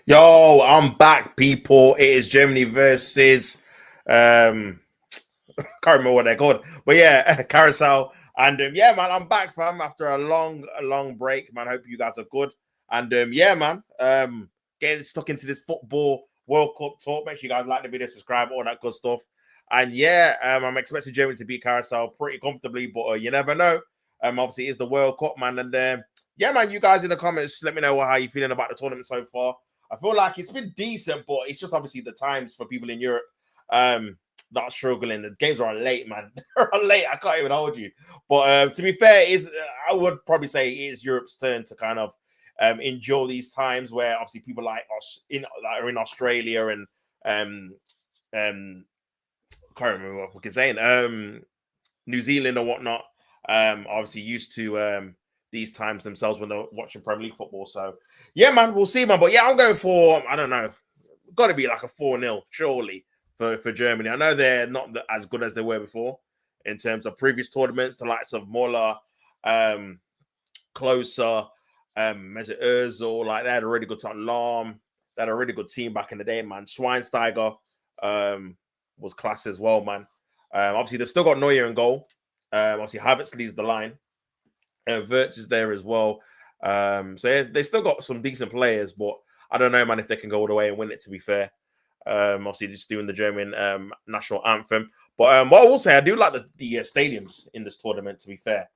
Yo, I'm back, people. It is Germany versus can't remember what they're called, but yeah, Carousel. And yeah, man, I'm back, fam, after a long break. Man, hope you guys are good. And yeah, man, getting stuck into this football World Cup talk. Make sure you guys like the video, subscribe, all that good stuff. And yeah, I'm expecting Germany to beat Carousel pretty comfortably, but you never know. Obviously, it's the World Cup, man, and yeah, man, you guys in the comments, let me know how you feeling about the tournament so far. I feel like it's been decent, but it's just obviously the times for people in Europe that are struggling. The games are late, man. They're late. I can't even hold you. But to be fair, I would probably say it is Europe's turn to kind of enjoy these times where obviously people like us are in Australia and um, can't remember what I fucking saying. New Zealand or whatnot. Obviously used to these times themselves when they're watching Premier League football. So yeah, man, we'll see, man. But yeah, I'm going for I don't know, got to be like a 4-0 surely for Germany. I know they're not as good as they were before in terms of previous tournaments. The likes of Muller, Closer, Mesut Ozil, like they had a really good time. Lahm, they had a really good team back in the day, man. Schweinsteiger was class as well, man. Obviously, they've still got Neuer in goal. Obviously, Havertz leads the line. Wirtz is there as well. So they still got some decent players, but I don't know, man, if they can go all the way and win it, to be fair. Obviously, just doing the German national anthem. But what I will say, I do like the stadiums in this tournament, to be fair.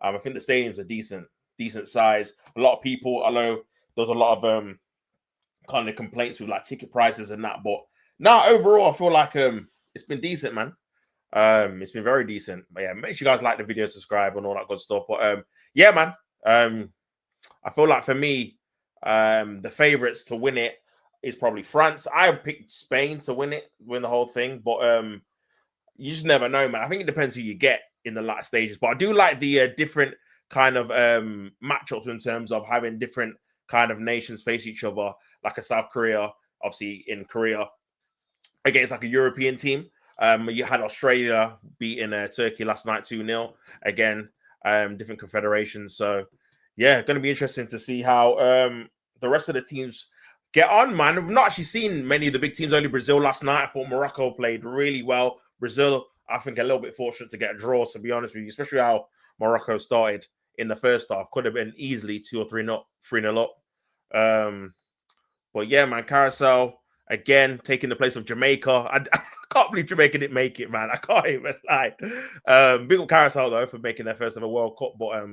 I think the stadiums are decent size. A lot of people, I know there's a lot of kind of complaints with like ticket prices and that, but now overall, I feel like it's been decent, man. It's been very decent. But yeah, make sure you guys like the video, subscribe, and all that good stuff. But yeah, man. I feel like for me, the favorites to win it is probably France. I picked Spain to win the whole thing, but you just never know, man. I think it depends who you get in the latter stages. But I do like the different kind of matchups in terms of having different kind of nations face each other, like a South Korea, obviously in Korea, against like a European team. You had Australia beating Turkey last night 2-0. Again, different confederations. So, yeah, going to be interesting to see how the rest of the teams get on, man. We've not actually seen many of the big teams, only Brazil last night. I thought Morocco played really well. Brazil, I think, a little bit fortunate to get a draw, to be honest with you, especially how Morocco started in the first half. Could have been easily 2 or 3-0 up. But yeah, man, Carousel again taking the place of Jamaica. I can't believe Jamaica didn't make it, man. I can't even lie. Big up Carousel though for making their first ever World Cup. But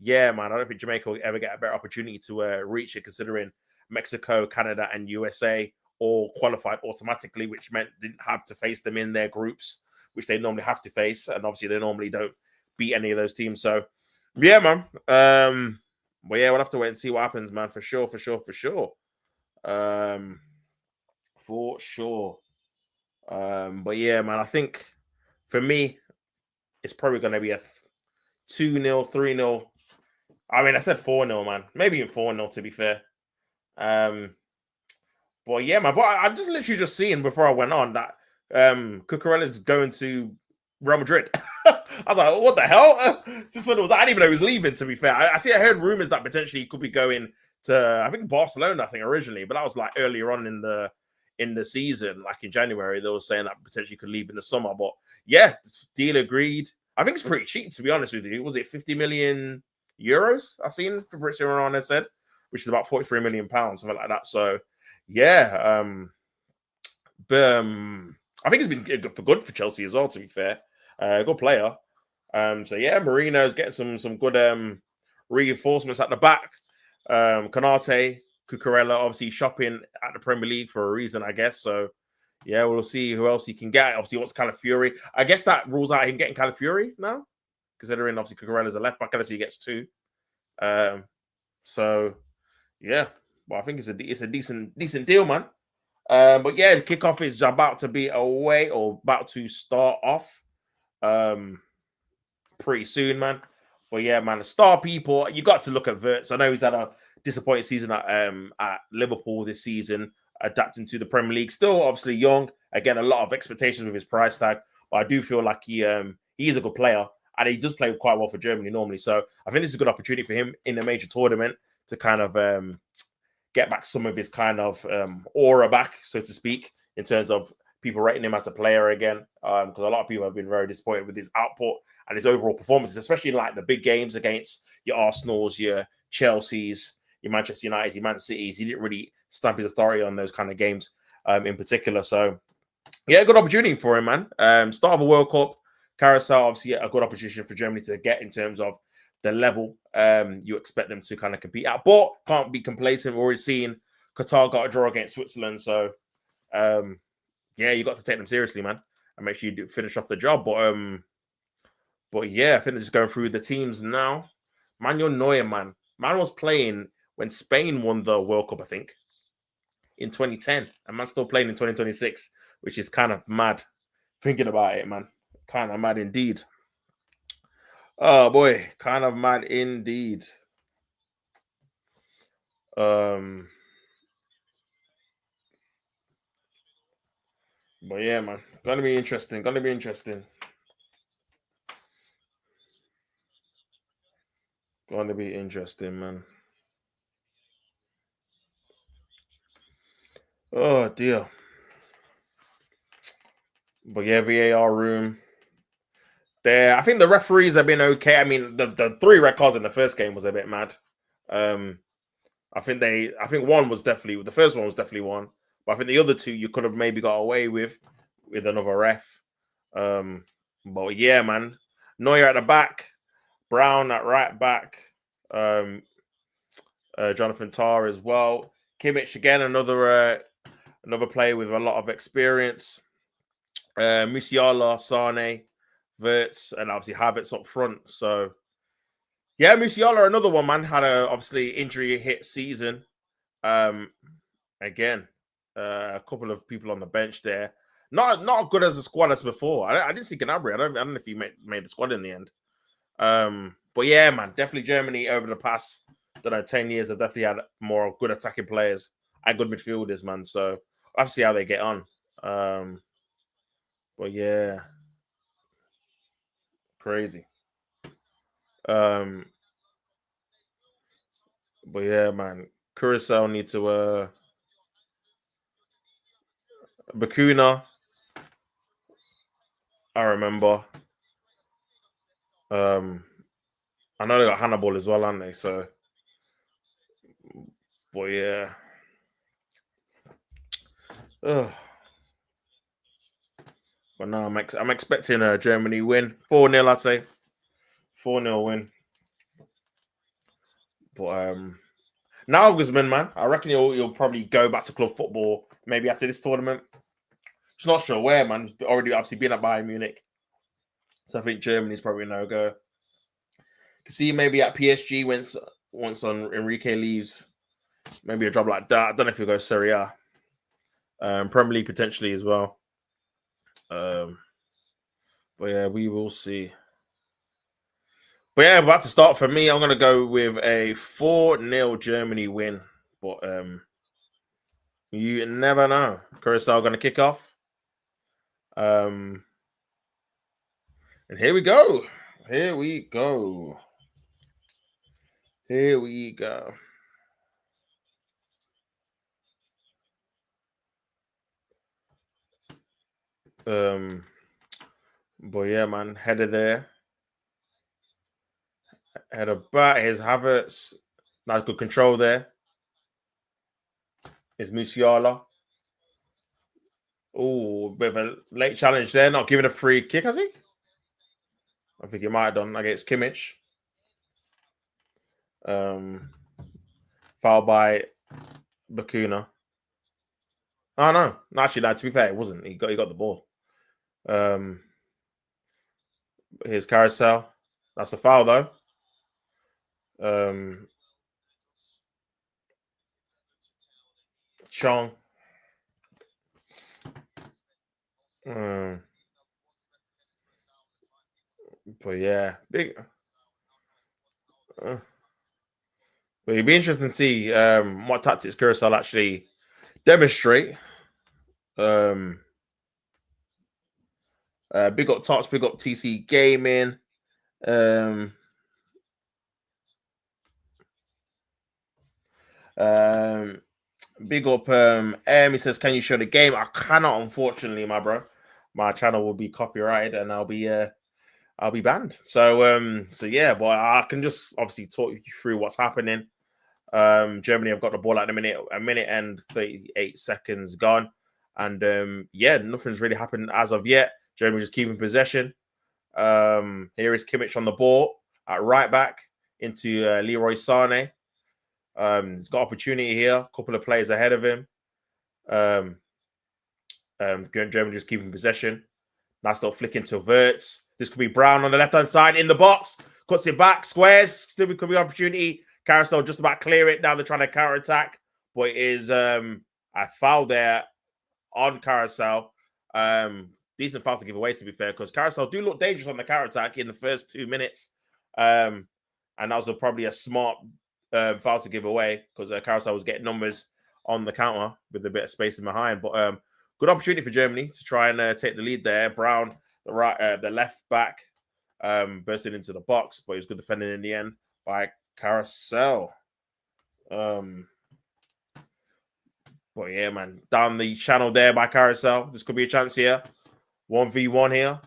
yeah, man, I don't think Jamaica will ever get a better opportunity to reach it, considering Mexico, Canada, and USA all qualified automatically, which meant they didn't have to face them in their groups, which they normally have to face, and obviously they normally don't beat any of those teams. So yeah, man. But yeah, we'll have to wait and see what happens, man. For sure. Um, for sure. But yeah, man, I think for me, it's probably going to be a 2-0, 3-0. I mean, I said 4-0, man. Maybe even 4-0, to be fair. But yeah, man. But I just literally just seen before I went on that Cucurella's going to Real Madrid. I was like, what the hell? Since when was that? I didn't even know he was leaving, to be fair. I heard rumors that potentially he could be going to, I think, Barcelona, I think, originally, but that was like earlier on in the season, like in January. They were saying that potentially could leave in the summer. But yeah, deal agreed. I think it's pretty cheap, to be honest with you. Was it 50 million euros? I've seen Fabrizio Romano said, which is about 43 million pounds, something like that. So yeah, I think it's been good for Chelsea as well, to be fair. Good player. So yeah, Marino's getting some good reinforcements at the back. Konate, Cucurella, obviously shopping at the Premier League for a reason, I guess. So yeah, we'll see who else he can get. Obviously, he wants Calafiori. I guess that rules out him getting Calafiori now, considering obviously Cucurella's a left back, unless he gets two. So yeah, well, I think it's a decent deal, man. But yeah, the kickoff is about to be away or about to start off pretty soon, man. But yeah, man, the star people, you got to look at Wirtz. I know he's had a disappointing season at Liverpool this season, adapting to the Premier League. Still, obviously young. Again, a lot of expectations with his price tag, but I do feel like he is a good player and he does play quite well for Germany normally. So I think this is a good opportunity for him in a major tournament to kind of get back some of his kind of aura back, so to speak, in terms of people rating him as a player again. Because a lot of people have been very disappointed with his output and his overall performances, especially in like the big games against your Arsenals, your Chelseas, your Manchester United, your Man Cities. He didn't really stamp his authority on those kind of games in particular. So, yeah, good opportunity for him, man. Start of a World Cup. Curacao, obviously, a good opportunity for Germany to get in terms of the level you expect them to kind of compete at. But can't be complacent. We're already seeing Qatar got a draw against Switzerland. So, yeah, you got to take them seriously, man, and make sure you do finish off the job. But yeah, I think they're just going through the teams now. Manuel Neuer, man. Man was playing when Spain won the World Cup, I think, in 2010. And man's still playing in 2026, which is kind of mad. Thinking about it, man. Kind of mad indeed. Oh boy, kind of mad indeed. But yeah, man. Gonna be interesting. Gonna be interesting. Gonna be interesting, man. Oh dear. But yeah, VAR room. There, I think the referees have been okay. I mean, the three red cards in the first game was a bit mad. I think one was definitely the first one was definitely one, but I think the other two you could have maybe got away with another ref. But yeah, man, Neuer at the back, Brown at right back, Jonathan Tah as well. Kimmich again, another player with a lot of experience. Musiala, Sane, Wirtz, and obviously Havertz up front. So yeah, Musiala, another one, man, had a obviously injury hit season. Again, a couple of people on the bench there. Not good as a squad as before. I didn't see Gnabry. I don't know if he made the squad in the end. But yeah, man, definitely Germany over the past 10 years have definitely had more good attacking players and good midfielders, man. So I'll have to see how they get on. But yeah, crazy. Um, but yeah, man, Curacao need to Bakuna. I remember. Um, I know they got Hannibal as well, aren't they? So, but yeah. Ugh. But no, I'm expecting a Germany win 4-0. I'd say 4-0 win. But now Guzman, man, I reckon he'll probably go back to club football maybe after this tournament. Just not sure where, man. He's already obviously been at Bayern Munich, so I think Germany's probably no go. Can see maybe at PSG once on Enrique leaves, maybe a job like that. I don't know if he'll go Serie A, Premier League potentially as well. Um, but yeah, we will see. But yeah, about to start for me. I'm going to go with a 4-0 Germany win. But you never know. Curacao going to kick off. And here we go. Here we go. Here we go. But yeah, man, header there. Header back. Here's Havertz. Nice good control there. Here's Musiala. Oh, bit of a late challenge there. Not giving a free kick, has he? I think he might have done against Kimmich. Foul by Bakuna. Oh no, actually, no. To be fair, it wasn't. He got the ball. Here's Carousel. That's the foul though. Chong. But yeah, big. But it'd be interesting to see what tactics Curacao actually demonstrate. Big up Tots, big up TC Gaming. Big up he says, can you show the game? I cannot, unfortunately, my bro. My channel will be copyrighted and I'll be banned. So yeah, but I can just obviously talk you through what's happening. Germany have got the ball at the minute, a minute and 38 seconds gone. And yeah, nothing's really happened as of yet. Germany just keeping possession. Here is Kimmich on the ball at right back into Leroy Sane. He's got opportunity here. A couple of players ahead of him. Germany just keeping possession. Nice little flick into Wirtz. This could be Brown on the left-hand side in the box. Cuts it back. Squares. Still could be opportunity. Carousel just about clear it. Now they're trying to counter-attack. But it is a foul there on Carousel. Decent foul to give away, to be fair, because Carousel do look dangerous on the counter-attack in the first 2 minutes. And that was probably a smart foul to give away because Carousel was getting numbers on the counter with a bit of spacing behind. But good opportunity for Germany to try and take the lead there. Brown, the left back, bursting into the box, but he was good defending in the end by Carousel. But yeah, man, down the channel there by Carousel. This could be a chance here. 1v1 here.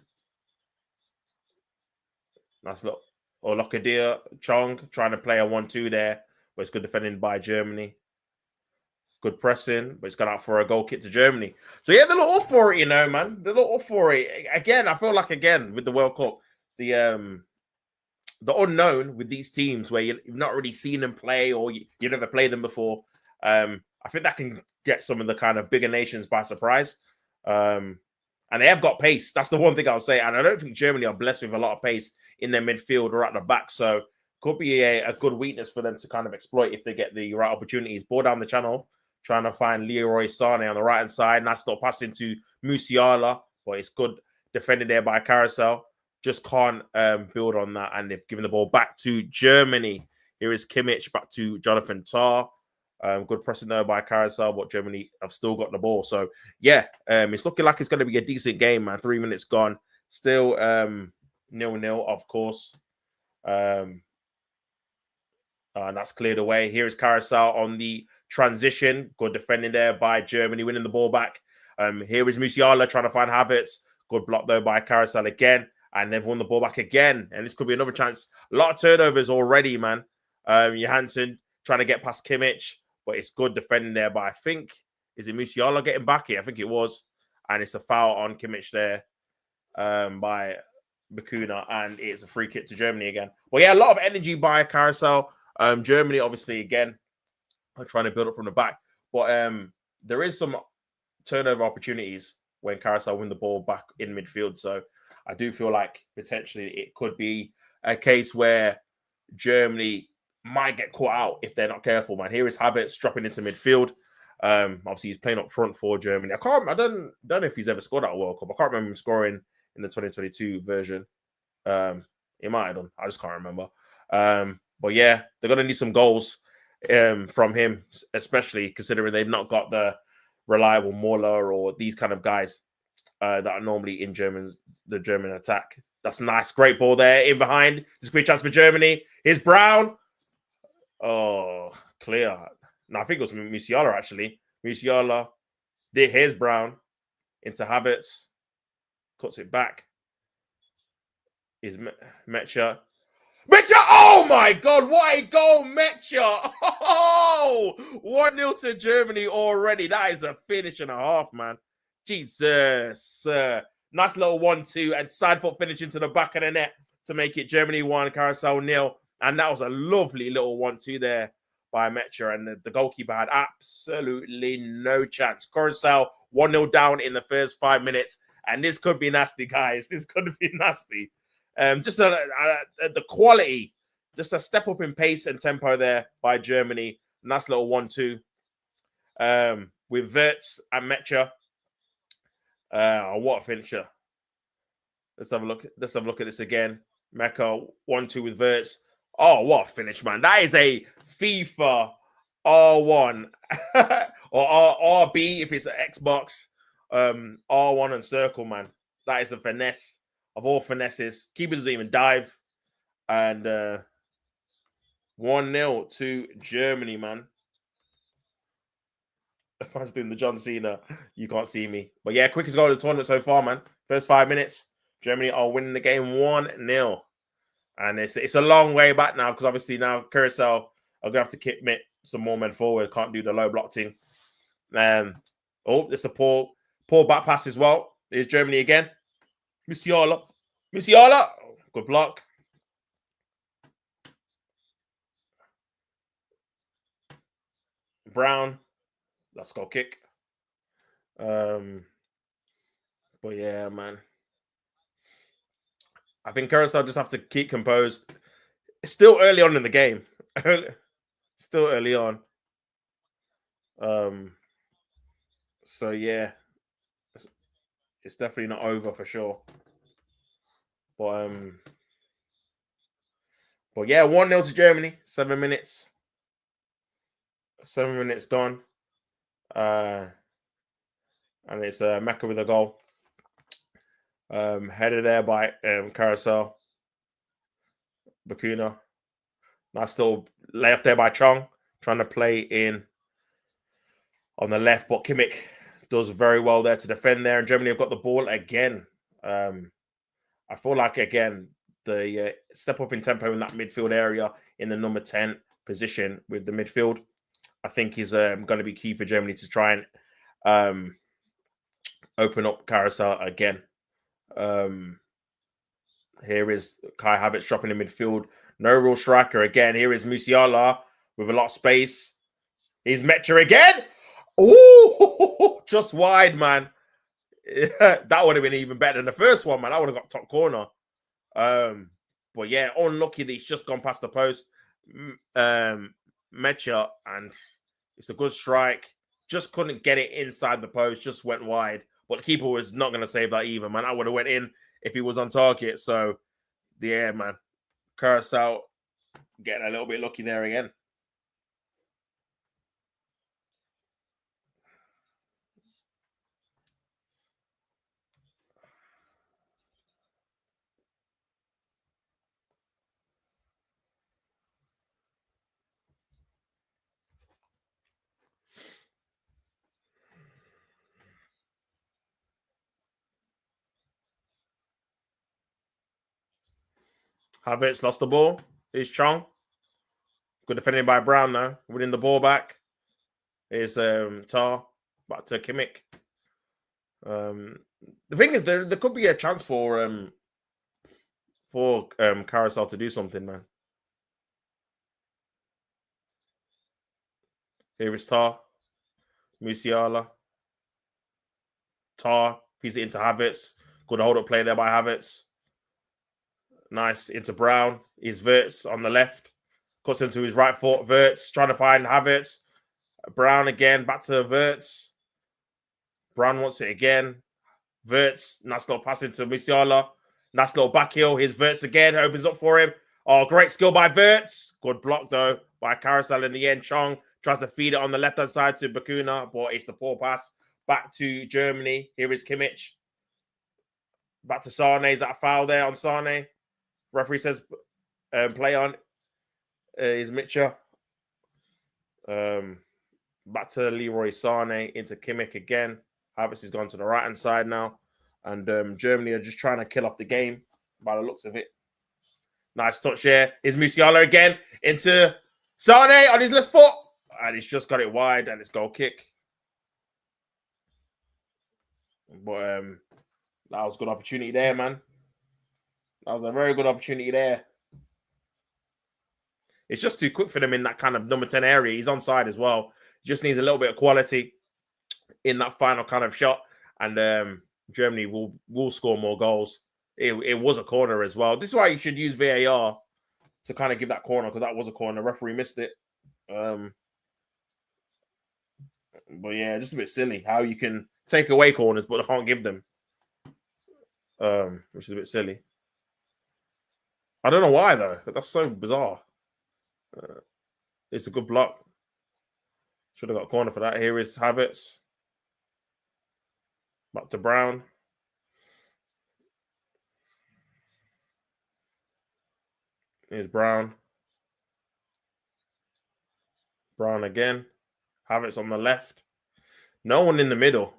Nice look. Olokadia, Chong trying to play a 1-2 there, but it's good defending by Germany. Good pressing, but it's gone out for a goal kick to Germany. So yeah, they're all up for it, you know, man. They're all up for it. Again, I feel like with the World Cup, the unknown with these teams where you've not really seen them play or you've never played them before. I think that can get some of the kind of bigger nations by surprise. And they have got pace. That's the one thing I'll say. And I don't think Germany are blessed with a lot of pace in their midfield or at the back. So could be a good weakness for them to kind of exploit if they get the right opportunities. Ball down the channel, trying to find Leroy Sane on the right-hand side. Nice little pass into Musiala, but it's good defended there by Carousel. Just can't build on that. And they've given the ball back to Germany. Here is Kimmich back to Jonathan Tah. Good pressing there by Carousel, but Germany have still got the ball. So, yeah, it's looking like it's going to be a decent game, man. 3 minutes gone. Still 0-0, of course. And that's cleared away. Here is Carousel on the transition. Good defending there by Germany, winning the ball back. Here is Musiala trying to find Havertz. Good block, though, by Carousel again. And they've won the ball back again. And this could be another chance. A lot of turnovers already, man. Johansson trying to get past Kimmich. But it's good defending there. But I think, is it Musiala getting back here? I think it was. And it's a foul on Kimmich there by Bakuna. And it's a free kick to Germany again. Well, yeah, a lot of energy by Carousel. Germany, obviously, again, are trying to build up from the back. But there is some turnover opportunities when Carousel win the ball back in midfield. So I do feel like potentially it could be a case where Germany might get caught out if they're not careful, man. Here is Havertz dropping into midfield. Obviously, he's playing up front for Germany. I don't know if he's ever scored at a World Cup. I can't remember him scoring in the 2022 version. He might have done. I just can't remember. But yeah, they're going to need some goals from him, especially considering they've not got the reliable Muller or these kind of guys that are normally in the German attack. That's nice. Great ball there in behind. This could be a chance for Germany. Here's Brown. Oh, clear. No, I think it was Musiala, actually. Musiala. Here's Brown into Havertz. Cuts it back. Is Mecha. Mecha! Oh, my God. What a goal, Mecha. Oh, 1-0 to Germany already. That is a finish and a half, man. Jesus. Nice little 1-2 and side foot finish into the back of the net to make it Germany 1, Carousel 0. And that was a lovely little 1-2 there by Mecha. And the goalkeeper had absolutely no chance. Carousel 1-0 down in the first 5 minutes. And this could be nasty, guys. This could be nasty. Just the quality, just a step up in pace and tempo there by Germany. Nice little 1-2 with Wirtz and Mecha. What a finisher. Let's have a look at this again. Mecha 1-2 with Wirtz. Oh, what a finish, man. That is a FIFA R1 or RB if it's an Xbox. R1 and circle, man. That is a finesse of all finesses. Keepers doesn't even dive. And 1-0 to Germany, man. Man's doing the John Cena. You can't see me. But yeah, quickest goal of the tournament so far, man. First 5 minutes. Germany are winning the game 1-0. And it's a long way back now because obviously now Curacao are going to have to commit some more men forward. Can't do the low block thing. It's a poor back pass as well. Here's Germany again. Musiala. Good block. Brown. Let's go kick. But yeah, man. I think Curacao just have to keep composed. It's still early on in the game. Still early on. So yeah, it's definitely not over for sure. But yeah, 1-0 to Germany. 7 minutes. 7 minutes gone. And it's Mecca with a goal. Headed there by Curacao. Bakuna. Nice little left there by Chong. Trying to play in on the left, but Kimmich does very well there to defend there. And Germany have got the ball again. I feel like, again, the step up in tempo in that midfield area in the number 10 position with the midfield, I think is going to be key for Germany to try and open up Curacao again. Here is Kai Havertz dropping in midfield. No real striker again. Here is Musiala with a lot of space. He's Mecha again. Ooh, just wide, man. That would have been even better than the first one, man. I would have got top corner. But yeah, unlucky that he's just gone past the post. Mecha, and it's a good strike. Just couldn't get it inside the post. Just went wide. But the keeper was not going to save that either, man. I would have went in if he was on target. So, yeah, man. Curacao getting a little bit lucky there again. Havertz lost the ball. Here's Chong. Good defending by Brown now. Winning the ball back. Here's Tar. Back to Kimmich. The thing is, there could be a chance for Curacao to do something, man. Here is Tar. Musiala. Tar. Feeds it into Havertz. Good hold up play there by Havertz. Nice into Brown. He's Wirtz on the left. Cuts into his right foot. Wirtz trying to find Havertz. Brown again. Back to Wirtz. Brown wants it again. Wirtz. Nice little pass into Musiala. Nice little back heel. Here's Wirtz again. Opens up for him. Oh, great skill by Wirtz. Good block, though, by Curacao in the end. Chong tries to feed it on the left-hand side to Bakuna, but it's the poor pass. Back to Germany. Here is Kimmich. Back to Sane. Is that a foul there on Sane? Referee says play on. Is Mitchell. Back to Leroy Sane into Kimmich again. Havertz has gone to the right-hand side now. And Germany are just trying to kill off the game by the looks of it. Nice touch here. Here's Musiala again into Sane on his left foot. And he's just got it wide and it's goal kick. But that was a good opportunity there, man. That was a very good opportunity there. It's just too quick for them in that kind of number 10 area. He's onside as well. Just needs a little bit of quality in that final kind of shot. And Germany will score more goals. It was a corner as well. This is why you should use VAR to kind of give that corner, because that was a corner. The referee missed it. But yeah, just a bit silly how you can take away corners but can't give them, which is a bit silly. I don't know why, though. That's so bizarre. It's a good block. Should have got a corner for that. Here is Havertz. Back to Brown. Here's Brown. Brown again. Havertz on the left. No one in the middle.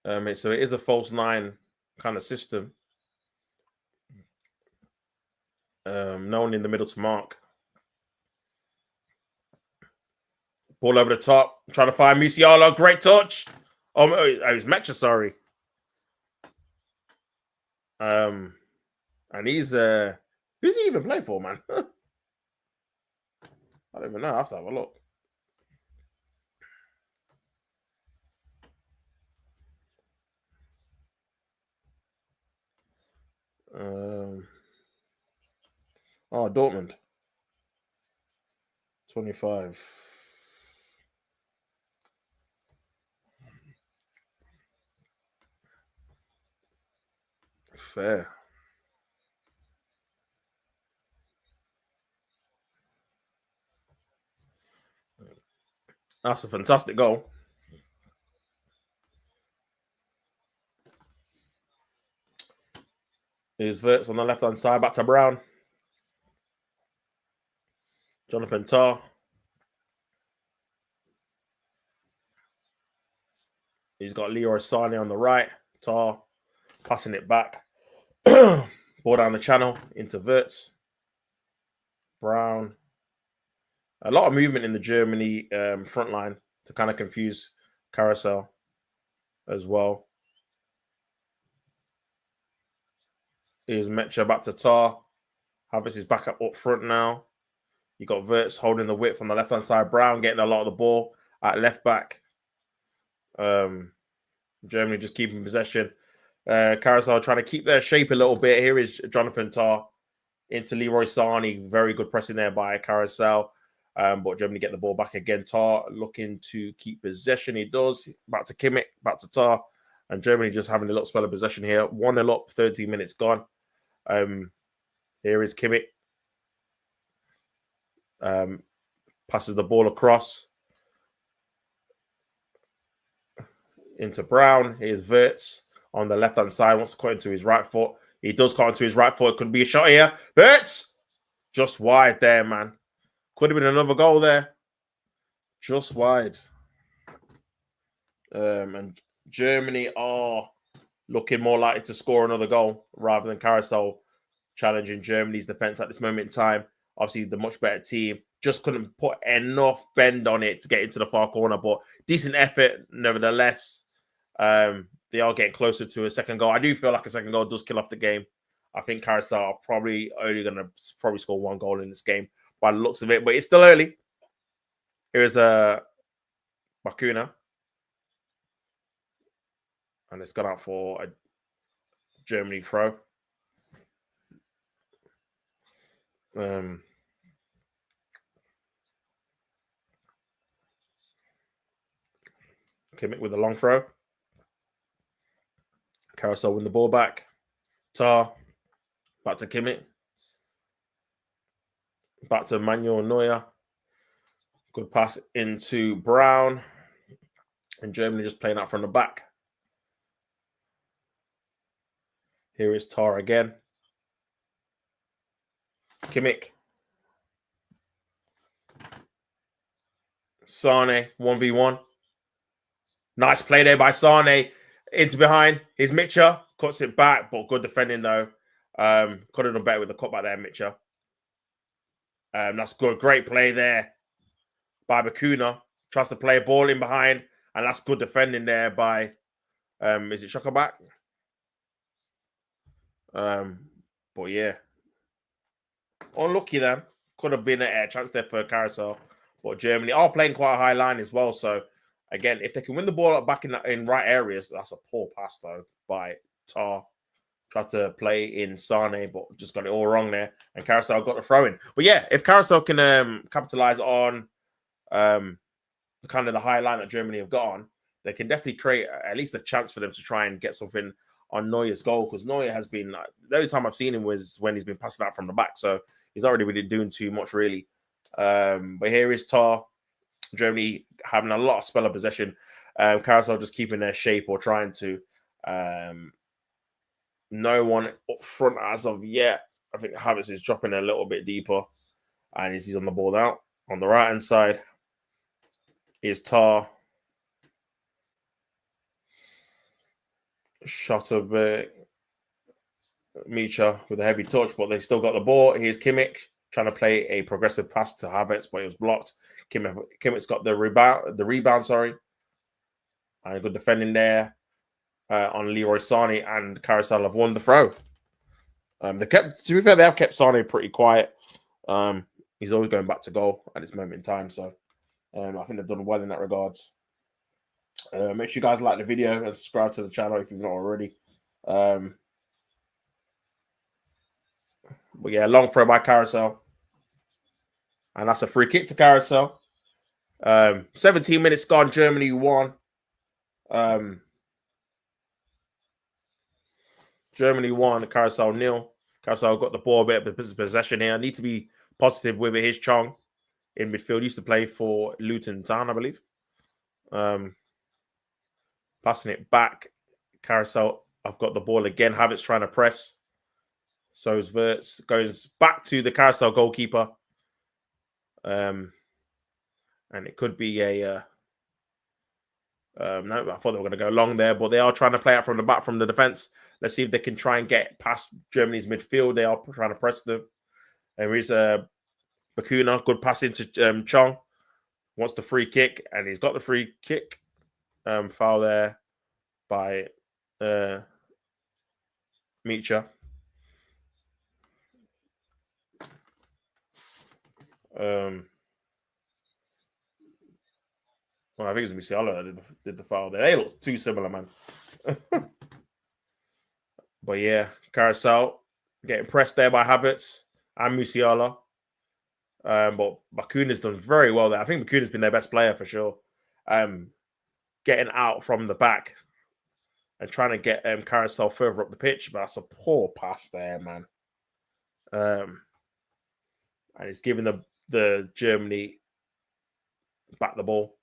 So it is a false nine kind of system. No one in the middle to mark. Ball over the top. Trying to find Musiala. Great touch. Oh, it was Mecha, sorry. And he's who's he even play for, man? I don't even know. I have to have a look. Oh, Dortmund. 25. Fair. That's a fantastic goal. Here's Verts on the left-hand side, back to Brown. Jonathan Tah. He's got Leroy Sané on the right. Tah passing it back. Ball down the channel into Verts. Brown. A lot of movement in the Germany front line to kind of confuse Carousel as well. Here's Mecha back to Tah. Havertz is back up front now. You got Verts holding the width on the left-hand side. Brown getting a lot of the ball at left back. Germany just keeping possession. Carousel trying to keep their shape a little bit. Here is Jonathan Tah into Leroy Sané. Very good pressing there by Carousel. But Germany get the ball back again. Tah looking to keep possession. He does. Back to Kimmich, back to Tah. And Germany just having a little spell of possession here. 1-0 up, 13 minutes gone. Here is Kimmich. Passes the ball across into Brown. Here's Verts on the left-hand side. Wants to cut into his right foot. He does cut into his right foot. It could be a shot here. Verts! Just wide there, man. Could have been another goal there. Just wide. And Germany are looking more likely to score another goal rather than Carousel challenging Germany's defense at this moment in time. Obviously, the much better team. Just couldn't put enough bend on it to get into the far corner, but decent effort nevertheless. They are getting closer to a second goal. I do feel like a second goal does kill off the game. I think Carousel are probably only going to score one goal in this game by the looks of it, but it's still early. Here's a Bakuna. And it's gone out for a Germany throw. Kimmich with a long throw. Carousel win the ball back. Tah. Back to Kimmich. Back to Manuel Neuer. Good pass into Brown. And Germany just playing out from the back. Here is Tah again. Kimmich. Sané, 1v1. Nice play there by Sané. Into behind. Here's Mitcha. Cuts it back, but good defending though. Could have done better with the cut back there, Mitcha. That's good. Great play there by Bakuna. Tries to play a ball in behind. And that's good defending there by, is it Shockerback? But yeah. Unlucky then. Could have been a chance there for Carousel. But Germany are playing quite a high line as well. So, again, if they can win the ball back in right areas, that's a poor pass, though, by Tah. Tried to play in Sané, but just got it all wrong there. And Carousel got the throw in. But yeah, if Carousel can capitalize on kind of the high line that Germany have got on, they can definitely create at least a chance for them to try and get something on Neuer's goal, because Neuer has been, the only time I've seen him was when he's been passing out from the back. So he's already really doing too much, really. But here is Tah. Germany having a lot of spell of possession. Carousel just keeping their shape or trying to. No one up front as of yet. I think Havertz is dropping a little bit deeper. And he's on the ball out. On the right-hand side is Tah. Schotterberg, Micha with a heavy touch, but they still got the ball. Here's Kimmich trying to play a progressive pass to Havertz, but it was blocked. Kimmich's got the rebound, sorry. And good defending there on Leroy Sané, and Carousel have won the throw. To be fair, they have kept Sané pretty quiet. He's always going back to goal at this moment in time, so I think they've done well in that regard. Make sure you guys like the video and subscribe to the channel if you've not already. But yeah, long throw by Carousel. And that's a free kick to Carousel. 17 minutes gone. Germany won. Germany won. Carousel 0. Carousel got the ball, a bit of possession here. I need to be positive with it. Here's Chong in midfield. Used to play for Luton Town, I believe. Passing it back. Carousel, I've got the ball again. Havertz trying to press. So is Wirtz. Goes back to the Carousel goalkeeper. And it could be a... no, I thought they were going to go long there, but they are trying to play out from the back from the defense. Let's see if they can try and get past Germany's midfield. They are trying to press them. And here's Bakuna. Good pass into Chong. Wants the free kick, and he's got the free kick. Foul there by Micha. Well, I think it was Musiala that did the foul there. They look too similar, man. But yeah, Carousel getting pressed there by Havertz and Musiala. But Bakuna's done very well there. I think Bakuna's been their best player for sure. Getting out from the back and trying to get Carousel further up the pitch, but that's a poor pass there, man. And it's giving the Germany back the ball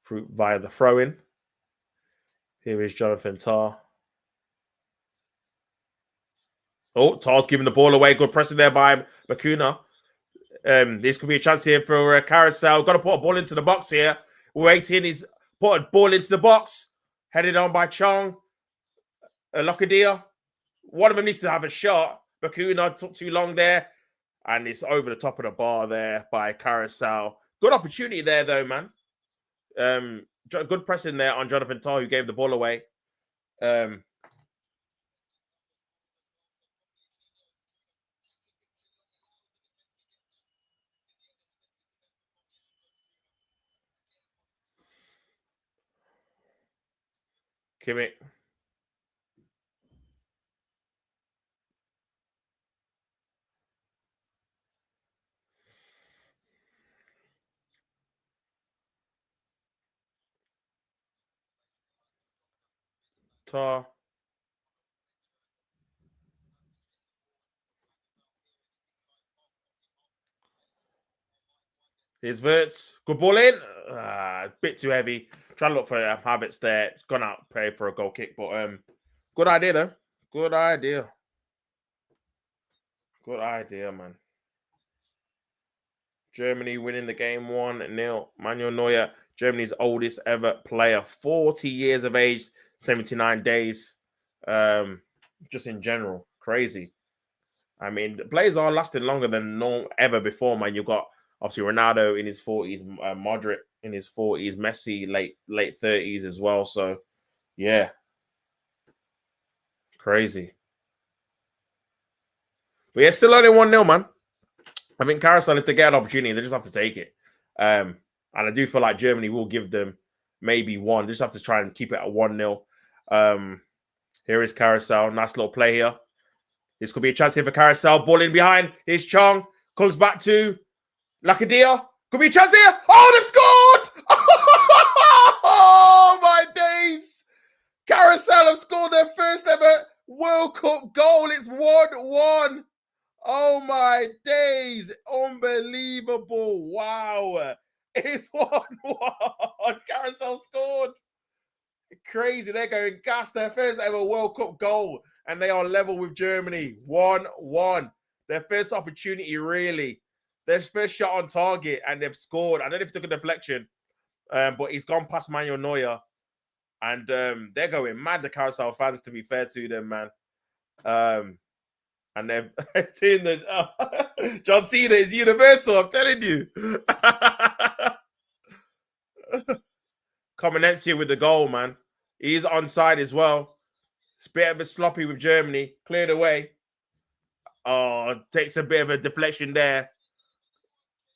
via the throw-in. Here is Jonathan Tah. Oh, Tah's giving the ball away. Good pressing there by Bakuna. This could be a chance here for Carousel. Got to put a ball into the box here. Waiting. He's put a ball into the box. Headed on by Chong. Locadia. One of them needs to have a shot. Bakuna took too long there. And it's over the top of the bar there by Carousel. Good opportunity there, though, man. Good pressing there on Jonathan Tah, who gave the ball away. Kimmich. Tah. Here's Wirtz. Good ball in. A bit too heavy. Trying to look for Havertz there. It's gone out, pay for a goal kick. But good idea, though. Good idea. Good idea, man. Germany winning the game 1-0. Manuel Neuer, Germany's oldest ever player. 40 years of age, 79 days. Just in general. Crazy. I mean, the players are lasting longer than ever before, man. You've got obviously Ronaldo in his 40s, Modric in his 40s, Messi late 30s as well. So, yeah. Crazy. But yeah, still only 1-0, man. I think Carousel, if they get an opportunity, they just have to take it. And I do feel like Germany will give them maybe one. They just have to try and keep it at 1-0. Here is Carousel. Nice little play here. This could be a chance here for Carousel. Ball in behind. Here's Chong. Comes back to Lakadia. Could be a chance here. Oh, they've scored! Oh, my days. Carousel have scored their first ever World Cup goal. It's 1-1. Oh, my days. Unbelievable. Wow. It's 1-1. Carousel scored. Crazy. They're going gas. Their first ever World Cup goal. And they are level with Germany. 1-1. Their first opportunity, really. Their first shot on target, and they've scored. I don't know if it took a deflection, but he's gone past Manuel Neuer. and they're going mad. The Curacao fans, to be fair to them, man. And they're doing the John Cena is universal. I'm telling you. Comenencia with the goal, man. He's onside as well. It's a bit of a sloppy with Germany. Cleared away. Oh, takes a bit of a deflection there.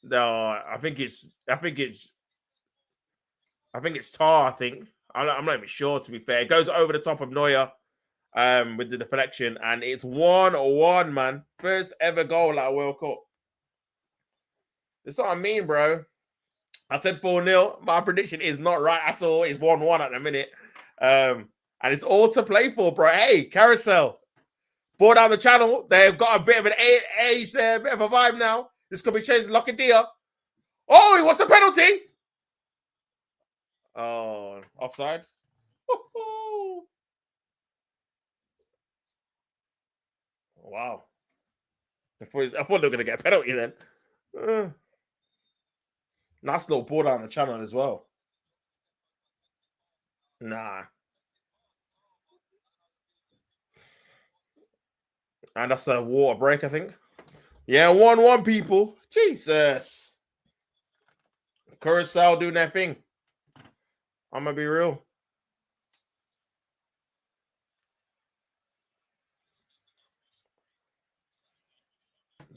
No, I think it's Tar. I think I'm not even sure. To be fair, it goes over the top of Neuer with the deflection, and it's 1-1, man. First ever goal at a World Cup. That's what I mean, bro. I said 4-0. My prediction is not right at all. It's 1-1 at the minute. And it's all to play for, bro. Hey, Carousel. Ball down the channel. They've got a bit of an age there, a bit of a vibe now. This could be changed. Locadia. Oh, what's the penalty? Oh, offside. Wow. I thought they were going to get a penalty then. Nice little ball down the channel as well. Nah. And that's a water break, I think. Yeah, 1-1, people. Jesus. Curacao doing their thing. I'm going to be real.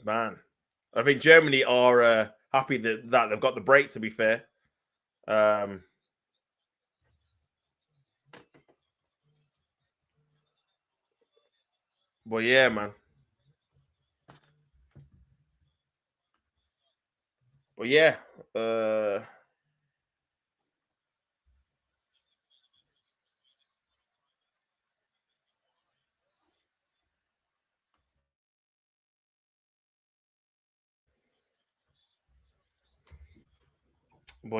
Man. I think Germany are happy that they've got the break, to be fair. But yeah, man. But yeah. But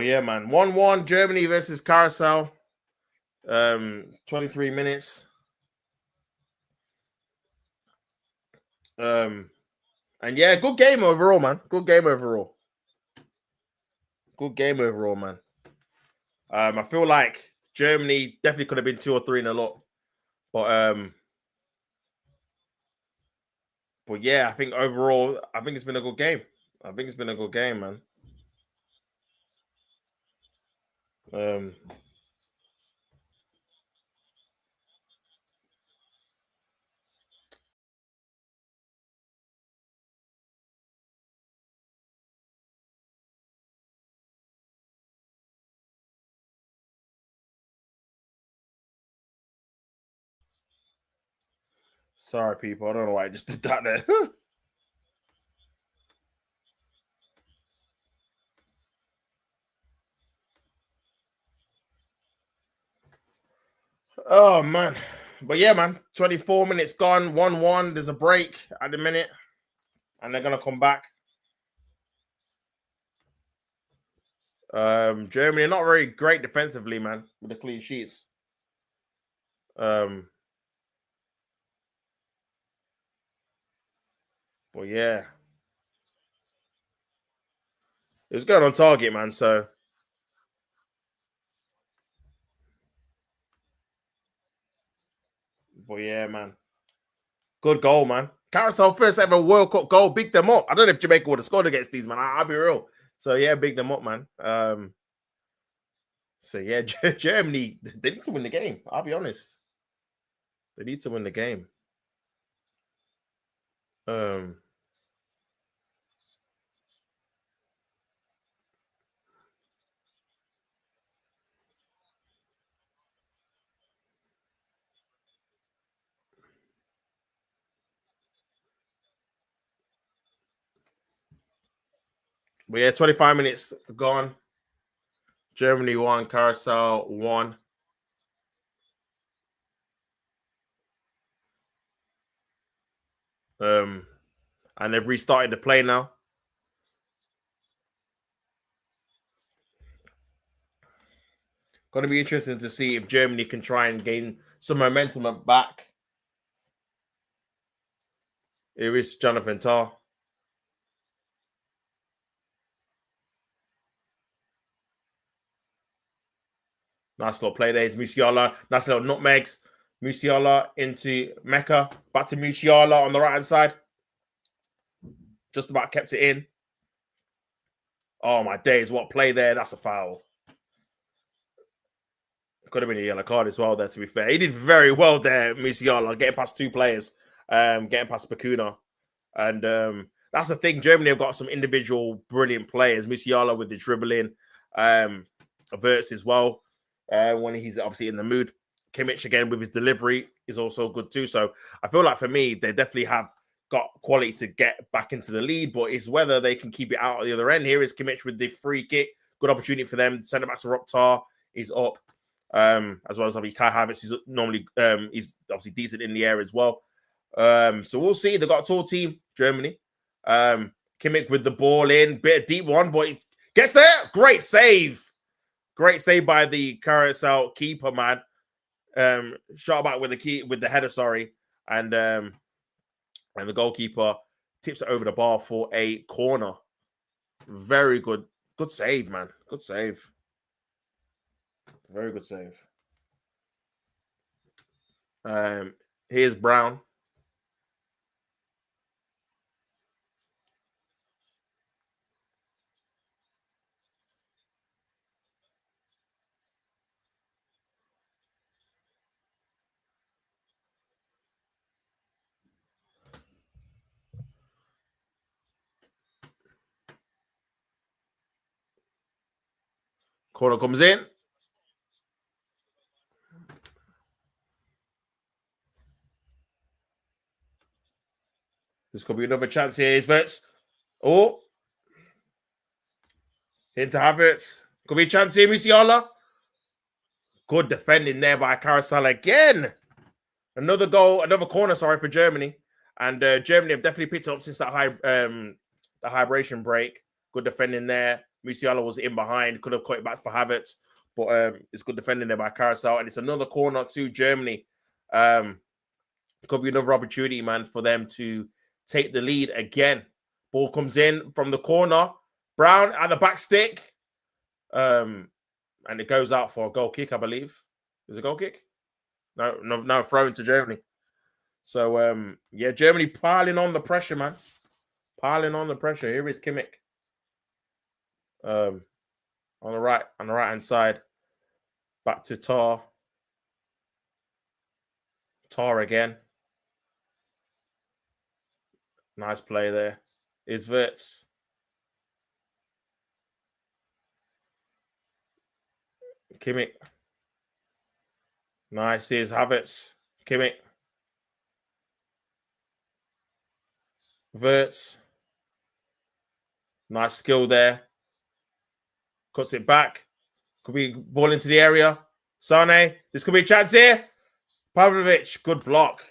yeah, man. 1-1 Germany versus Curacao. 23 minutes. And yeah, good game overall, man. Good game overall. Good game overall, man. I feel like Germany definitely could have been 2 or 3 in a lot. But yeah, I think overall, I think it's been a good game. I think it's been a good game, man. Sorry, people. I don't know why I just did that there. Oh man. But yeah, man. 24 minutes gone, 1-1. There's a break at the minute. And they're gonna come back. Germany are not very great defensively, man, with the clean sheets. But yeah. It was going on target, man. So but yeah, man. Good goal, man. Carousel first ever World Cup goal, big them up. I don't know if Jamaica would have scored against these, man. I'll be real. So yeah, big them up, man. So yeah, Germany, they need to win the game. I'll be honest. They need to win the game. But yeah, 25 minutes gone. Germany won, Curacao won. And they've restarted the play now. Going to be interesting to see if Germany can try and gain some momentum back. Here is Jonathan Tah. Nice little play there. It's Musiala. Nice little nutmegs. Musiala into Mecca. Back to Musiala on the right-hand side. Just about kept it in. Oh, my days. What play there? That's a foul. Could have been a yellow card as well there, to be fair. He did very well there, Musiala, getting past two players, getting past Bakuna. And that's the thing. Germany have got some individual brilliant players. Musiala with the dribbling. Verts as well, when he's obviously in the mood. Kimmich again with his delivery is also good too. So I feel like for me, they definitely have got quality to get back into the lead, but it's whether they can keep it out at the other end. Here is Kimmich with the free kick. Good opportunity for them. Centre backs are up. Tar is up. As well as obviously Kai Havertz is normally he's obviously decent in the air as well. So we'll see. They've got a tall team, Germany. Kimmich with the ball in, bit of deep one, but he gets there. Great save. Great save by the Curacao keeper, man. Shot back with the header, sorry. And the goalkeeper tips it over the bar for a corner. Very good. Good save, man. Good save. Very good save. Here's Brown. Corner comes in. This could be another chance here. Is Verts. Oh. Into Havertz. Could be a chance here, Musiala. Good defending there by Carousel again. Another goal, another corner, sorry, for Germany. And Germany have definitely picked up since that the hibernation break. Good defending there. Musiala was in behind. Could have cut it back for Havertz. But it's good defending there by Carousel. And it's another corner to Germany. Could be another opportunity, man, for them to take the lead again. Ball comes in from the corner. Brown at the back stick. And it goes out for a goal kick, I believe. Is it a goal kick? No, throw to Germany. So, yeah, Germany piling on the pressure, man. Piling on the pressure. Here is Kimmich. On the right-hand side. Back to Tar. Tar again. Nice play there. Is Verts. Kimmich. Nice. Here's Havertz. Kimmich. Verts. Nice skill there. Cuts it back. Could be ball into the area. Sane. This could be a chance here. Pavlovic. Good block.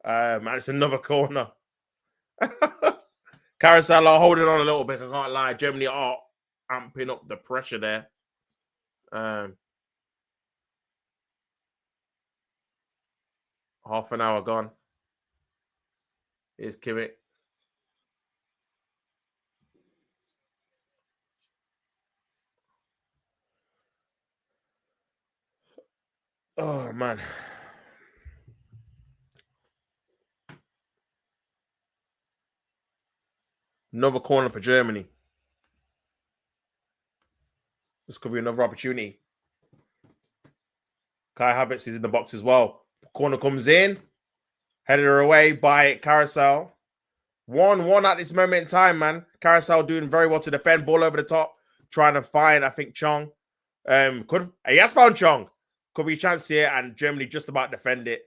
And it's another corner. Carousel are holding on a little bit. I can't lie. Germany are amping up the pressure there. Half an hour gone. Here's Kimmich. Oh, man. Another corner for Germany. This could be another opportunity. Kai Havertz is in the box as well. Corner comes in. Headed her away by Carousel. 1-1 at this moment in time, man. Carousel doing very well to defend. Ball over the top. Trying to find, I think, Chong. He has found Chong. Could be a chance here, and Germany just about defend it.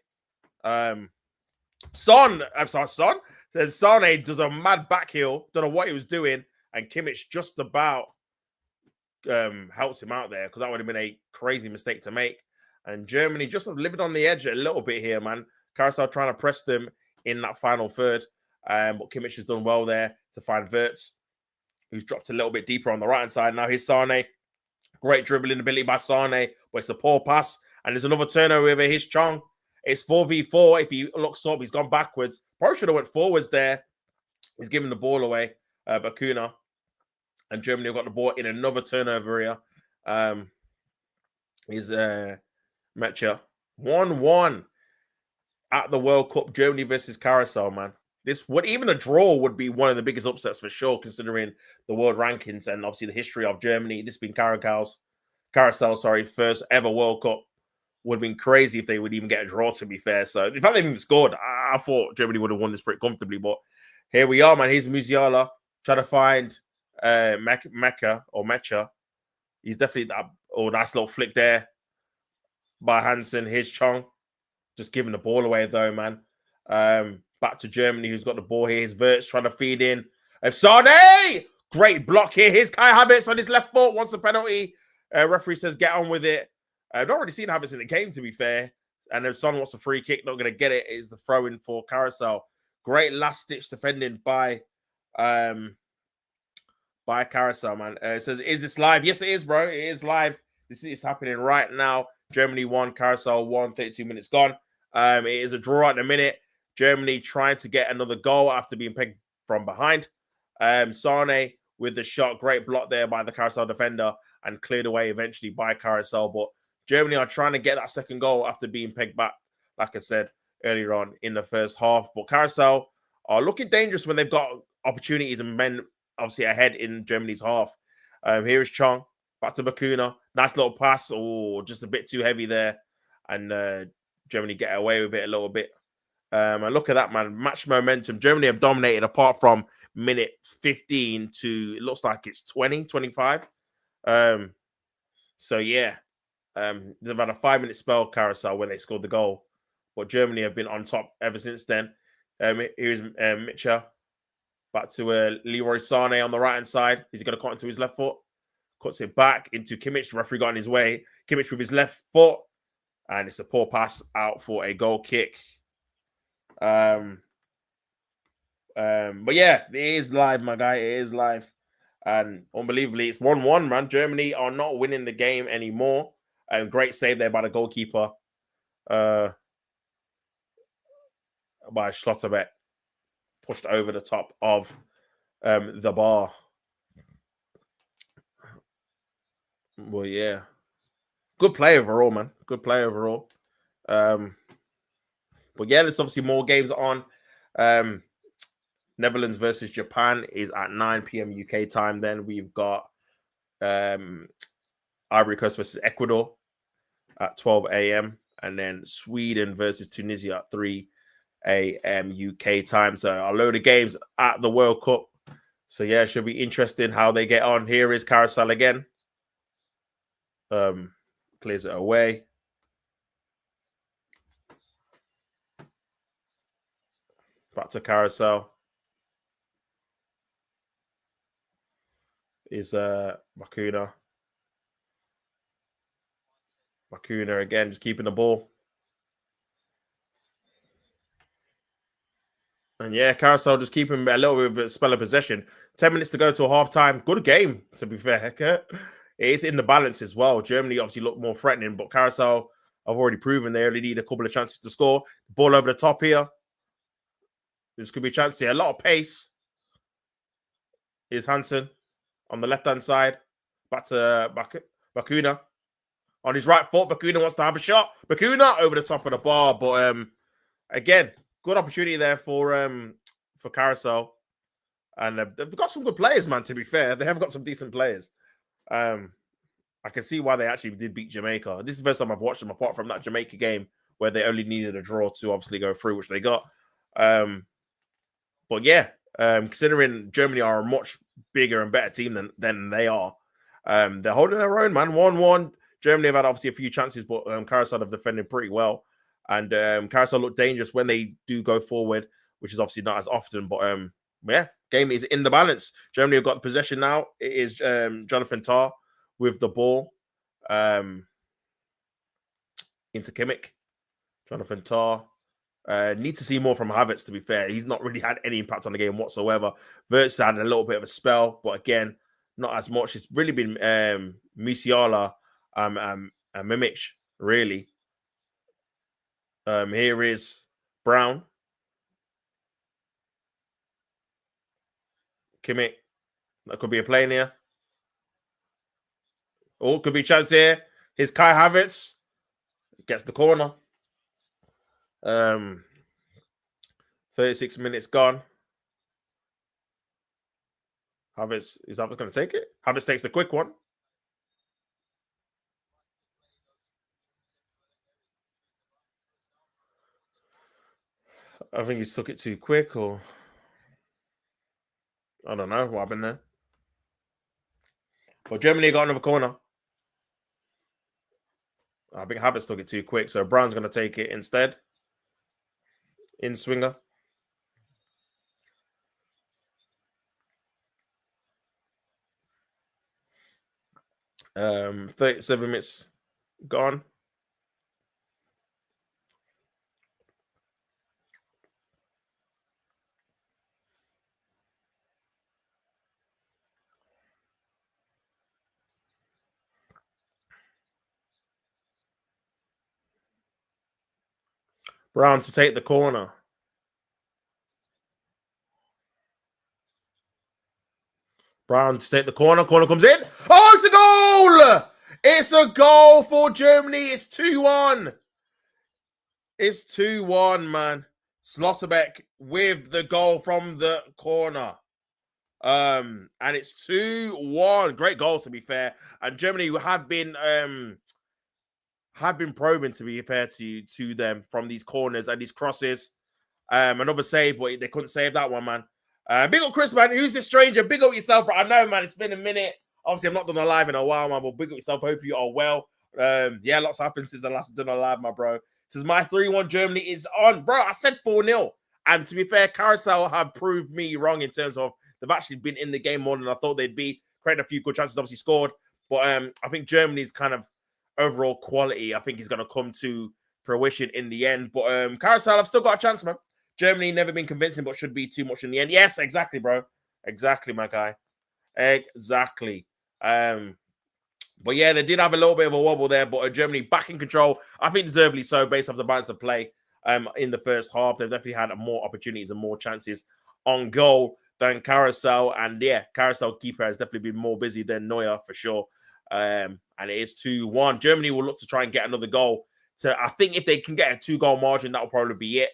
Son. Then Sane does a mad back heel. Don't know what he was doing, and Kimmich just about helps him out there because that would have been a crazy mistake to make. And Germany just living on the edge a little bit here, man. Carousel trying to press them in that final third. But Kimmich has done well there to find Verts, who's dropped a little bit deeper on the right-hand side. Now here's Sane. Great dribbling ability by Sane, but it's a poor pass. And there's another turnover over. Here's Chong. It's 4v4. If he looks up, he's gone backwards. Probably should have went forwards there. He's giving the ball away, Bakuna. And Germany have got the ball in another turnover area. is Mecha. 1-1 at the World Cup, Germany versus Curacao, man. This would even a draw would be one of the biggest upsets for sure, considering the world rankings and obviously the history of Germany. This being Curacao, sorry, first ever World Cup. Would have been crazy if they would even get a draw, to be fair. So in fact they even scored, I thought Germany would have won this pretty comfortably. But here we are, man. Here's Musiala trying to find Mecca or Mecha. He's definitely that. Oh, nice little flick there by Hansen. Here's Chong. Just giving the ball away though, man. Back to Germany, who's got the ball here. Here's Wirtz trying to feed in. Sane! Great block here. Here's Kai Havertz on his left foot. Wants the penalty. Referee says get on with it. I've not really seen Havertz in the game, to be fair. And if Son wants a free kick, not going to get it. Is the throw in for Curacao. Great last ditch defending by Curacao, man. It says, is this live? Yes, it is, bro. It is live. This is happening right now. Germany won, Curacao won, 32 minutes gone. It is a draw at the minute. Germany trying to get another goal after being pegged from behind. Sane with the shot. Great block there by the Curacao defender and cleared away eventually by Curacao. But Germany are trying to get that second goal after being pegged back, like I said earlier on in the first half. But Curacao are looking dangerous when they've got opportunities and men obviously ahead in Germany's half. Here is Chong. Back to Bakuna. Nice little pass. Oh, just a bit too heavy there. And Germany get away with it a little bit. And look at that, man. Match momentum. Germany have dominated apart from minute 15 to, it looks like it's 20, 25. So, yeah. They've had a 5-minute spell, Curacao, when they scored the goal. But Germany have been on top ever since then. Here's Mitchell. Back to Leroy Sane on the right-hand side. He's going to cut into his left foot. Cuts it back into Kimmich. The referee got in his way. Kimmich with his left foot. And it's a poor pass out for a goal kick. But yeah, it is live, my guy. It is live. And unbelievably, it's 1-1, man. Germany are not winning the game anymore. Great save there by the goalkeeper. By Schlotterbeck. Pushed over the top of the bar. Well, yeah. Good play overall, man. Good play overall. But yeah, there's obviously more games on. Netherlands versus Japan is at 9 p.m. UK time. Then we've got Ivory Coast versus Ecuador at 12 a.m. And then Sweden versus Tunisia at 3 a.m. UK time. So a load of games at the World Cup. So yeah, it should be interesting how they get on. Here is Carousel again. Clears it away. Back to Carousel. Is Bakuna. Bakuna again, just keeping the ball. And yeah, Carousel just keeping a little bit of a spell of possession. 10 minutes to go to a half-time. Good game, to be fair. It is in the balance as well. Germany obviously look more threatening, but Carousel have already proven they only need a couple of chances to score. Ball over the top here. This could be a chance here. A lot of pace. Here's Hansen on the left-hand side. Back to Bakuna. On his right foot, Bakuna wants to have a shot. Bakuna over the top of the bar. But again, good opportunity there for Carousel. And they've got some good players, man, to be fair. They have got some decent players. I can see why they actually did beat Jamaica. This is the first time I've watched them, apart from that Jamaica game where they only needed a draw to obviously go through, which they got. But yeah, considering Germany are a much bigger and better team than they are, they're holding their own, man. 1-1. Germany have had obviously a few chances, but Carousel have defended pretty well. And Carousel look dangerous when they do go forward, which is obviously not as often. But yeah, game is in the balance. Germany have got the possession now. It is Jonathan Tah with the ball into Kimmich. Jonathan Tah. Need to see more from Havertz, to be fair. He's not really had any impact on the game whatsoever. Wirtz had a little bit of a spell, but again, not as much. It's really been Musiala and Mimic, really. Here is Brown. Kimmich. That could be a play in here. Oh, could be a chance here. Here's Kai Havertz. Gets the corner. 36 minutes gone. Is Havertz going to take it? Havertz takes the quick one. I think he took it too quick, or I don't know what happened there. But Germany got another corner. I think Havertz took it too quick, so Brown's going to take it instead. In swinger. 37 minutes gone. Brown to take the corner. Brown to take the corner. Corner comes in. Oh, it's a goal! It's a goal for Germany. It's 2-1. It's 2-1, man. Slotterbeck with the goal from the corner. And it's 2-1. Great goal, to be fair. And Germany have been probing, to be fair to them, from these corners and these crosses. Another save, but they couldn't save that one, man. Big up Chris, man. Who's this stranger? Big up yourself, bro. I know, man. It's been a minute. Obviously, I've not done a live in a while, man. But big up yourself. Hope you are well. Yeah, lots happened since the last done a live, my bro. Says my 3-1 Germany is on, bro. I said 4-0, and to be fair, Curacao have proved me wrong in terms of they've actually been in the game more than I thought they'd be. Created a few good chances, obviously scored, but I think Germany's kind of overall quality, I think, is going to come to fruition in the end. But Curacao have still got a chance, man. Germany never been convincing, but should be too much in the end. Yes, exactly, bro. Exactly, my guy. Exactly. But yeah, they did have a little bit of a wobble there, but Germany back in control. I think deservedly so, based off the balance of play in the first half. They've definitely had more opportunities and more chances on goal than Curacao. And yeah, Curacao keeper has definitely been more busy than Neuer for sure. And it is 2-1. Germany will look to try and get another goal. I think if they can get a 2-goal margin, that will probably be it.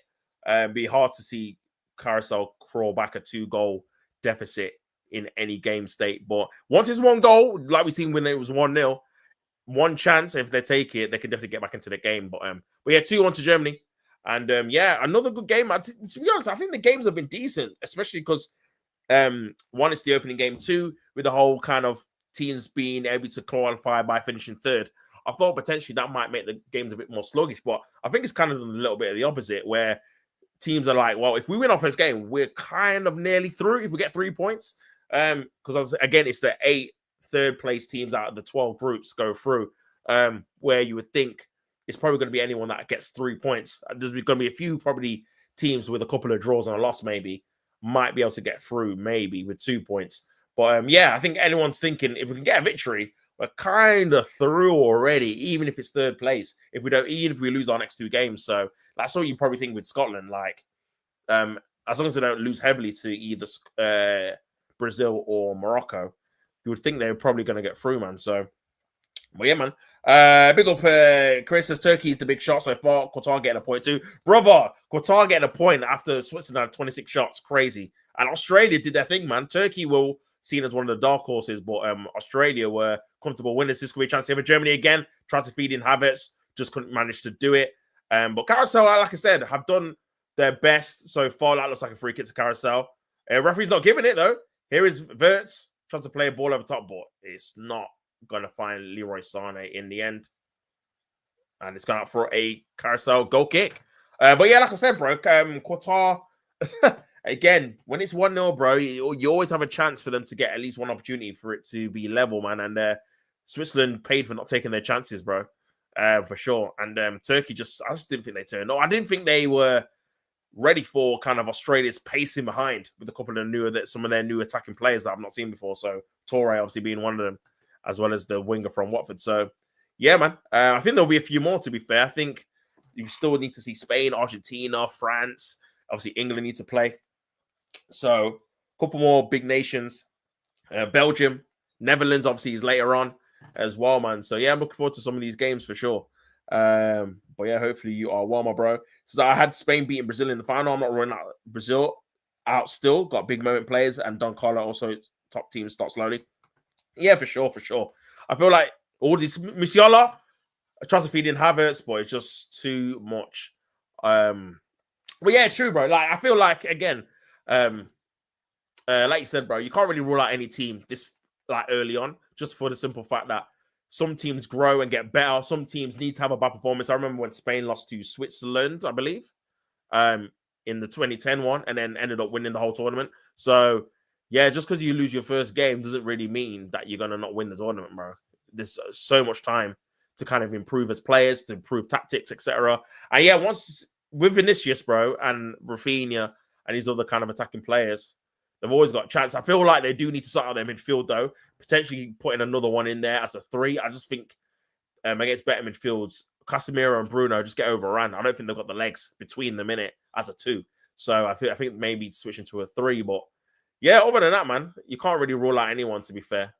Be hard to see Curacao crawl back a 2-goal deficit in any game state. But once it's 1 goal, like we've seen when it was 1-0, one chance, if they take it, they can definitely get back into the game. But yeah, 2-1 to Germany. And yeah, another good game. To be honest, I think the games have been decent, especially because one is the opening game, 2 with the whole kind of teams being able to qualify by finishing 3rd. I thought potentially that might make the games a bit more sluggish, but I think it's kind of a little bit of the opposite, where teams are like, well, if we win our first game, we're kind of nearly through if we get 3 points. Because again, it's the 8 third-place teams out of the 12 groups go through, where you would think it's probably going to be anyone that gets 3 points. There's going to be a few probably teams with a couple of draws and a loss maybe might be able to get through maybe with 2 points. But yeah, I think anyone's thinking if we can get a victory, we're kind of through already, even if it's 3rd place. Even if we lose our next 2 games. So that's what you probably think with Scotland. Like, as long as they don't lose heavily to either Brazil or Morocco, you would think they're probably going to get through, man. So, well, yeah, man. Big up, Chris says Turkey is the big shot so far. Qatar getting a point too. Brother, Qatar getting a point after Switzerland had 26 shots. Crazy. And Australia did their thing, man. Turkey will seen as one of the dark horses, but Australia were comfortable winners. This could be a chance for Germany again. Tried to feed in Havertz, just couldn't manage to do it. But Carousel, like I said, have done their best so far. That looks like a free kick to Carousel. Referee's not giving it, though. Here is Wirtz trying to play a ball over top, but it's not going to find Leroy Sané in the end. And it's gone out for a Carousel goal kick. But yeah, like I said, bro, Qatar, again, when it's 1-0, bro, you always have a chance for them to get at least one opportunity for it to be level, man. And Switzerland paid for not taking their chances, bro, for sure. And Turkey I just didn't think they turned. No, I didn't think they were ready for kind of Australia's pacing behind with a couple of some of their new attacking players that I've not seen before. So Torre obviously being one of them, as well as the winger from Watford. So yeah, man, I think there'll be a few more, to be fair. I think you still need to see Spain, Argentina, France. Obviously, England need to play. So a couple more big nations. Belgium, Netherlands, obviously, is later on. as well, man. So yeah, I'm looking forward to some of these games for sure. But yeah, hopefully you are well, my bro. So I had Spain beating Brazil in the final. I'm not running out Brazil out still. Got big moment players, and Don Carlo also top team start slowly. Yeah, for sure, for sure. I feel like all this Musiala, I trust if he didn't have it, but it's just too much. But yeah, true, bro. Like I feel like again, like you said, bro, you can't really rule out any team this like early on, just for the simple fact that some teams grow and get better. Some teams need to have a bad performance. I remember when Spain lost to Switzerland, I believe, in the 2010 one, and then ended up winning the whole tournament. So yeah, just because you lose your first game doesn't really mean that you're gonna not win the tournament, bro. There's so much time to kind of improve as players, to improve tactics, etc. And yeah, once with Vinicius, bro, and Rafinha and these other kind of attacking players, they've always got a chance. I feel like they do need to sort out their midfield, though. Potentially putting another one in there as a 3. I just think against better midfields, Casemiro and Bruno just get overrun. I don't think they've got the legs between them in it as a 2. So I think maybe switching to a 3. But yeah, other than that, man, you can't really rule out anyone, to be fair.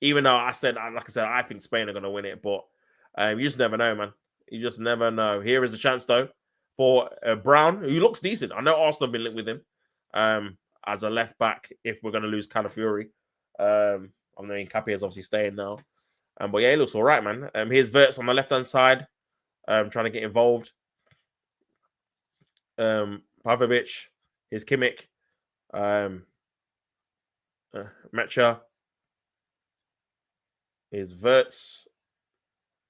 Even though like I said, I think Spain are going to win it. But you just never know, man. You just never know. Here is a chance, though, for Brown, who looks decent. I know Arsenal have been linked with him as a left back if we're going to lose Calafiori. I mean, Capi is obviously staying now. But yeah, he looks all right, man. Here's Wirtz on the left-hand side, trying to get involved. Pavlovic, here's Kimmich, Mecha. Here's Wirtz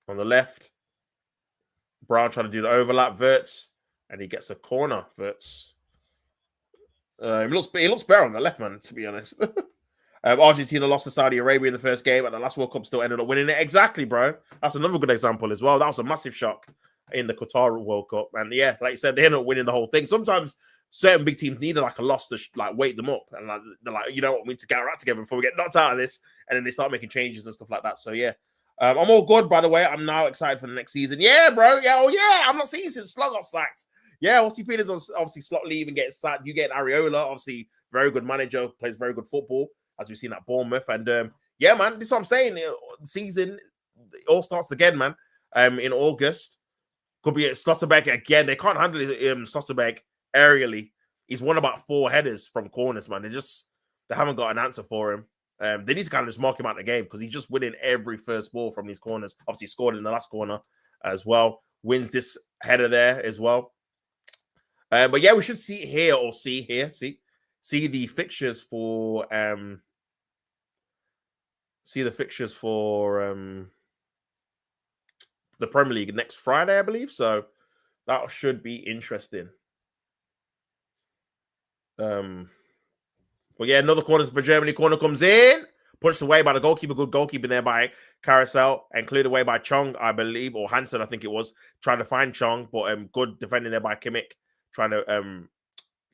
on the left. Brown trying to do the overlap, Wirtz, and he gets a corner, Wirtz. He looks better on the left, man, to be honest. Argentina lost to Saudi Arabia in the first game, and the last World Cup still ended up winning it. Exactly, bro. That's another good example as well. That was a massive shock in the Qatar World Cup. And yeah, like you said, they ended up winning the whole thing. Sometimes certain big teams need like a loss to like wake them up. And like, they're like, you know what, we need to get our act together before we get knocked out of this. And then they start making changes and stuff like that. So yeah. I'm all good, by the way. I'm now excited for the next season. Yeah, bro. Yeah, oh yeah. I'm not seeing since Slot got sacked. Yeah, what's he feeling? Obviously, Slot leaving, getting sacked. You get Areola, obviously, very good manager, plays very good football, as we've seen at Bournemouth. And yeah, man, this is what I'm saying. The season it all starts again, man. In August. Could be Slotterbeck again. They can't handle Slotterbeck aerially. He's won about 4 headers from corners, man. They haven't got an answer for him. They need to kind of just mark him out of the game because he's just winning every first ball from these corners. Obviously, scored in the last corner as well. Wins this header there as well. But yeah, we should see the fixtures for the Premier League next Friday, I believe. So that should be interesting. But yeah, another corner for Germany. Corner comes in, pushed away by the goalkeeper. Good goalkeeping there by Carousel and cleared away by Chong, I believe, or Hansen, I think it was, trying to find Chong. But good defending there by Kimmich, trying to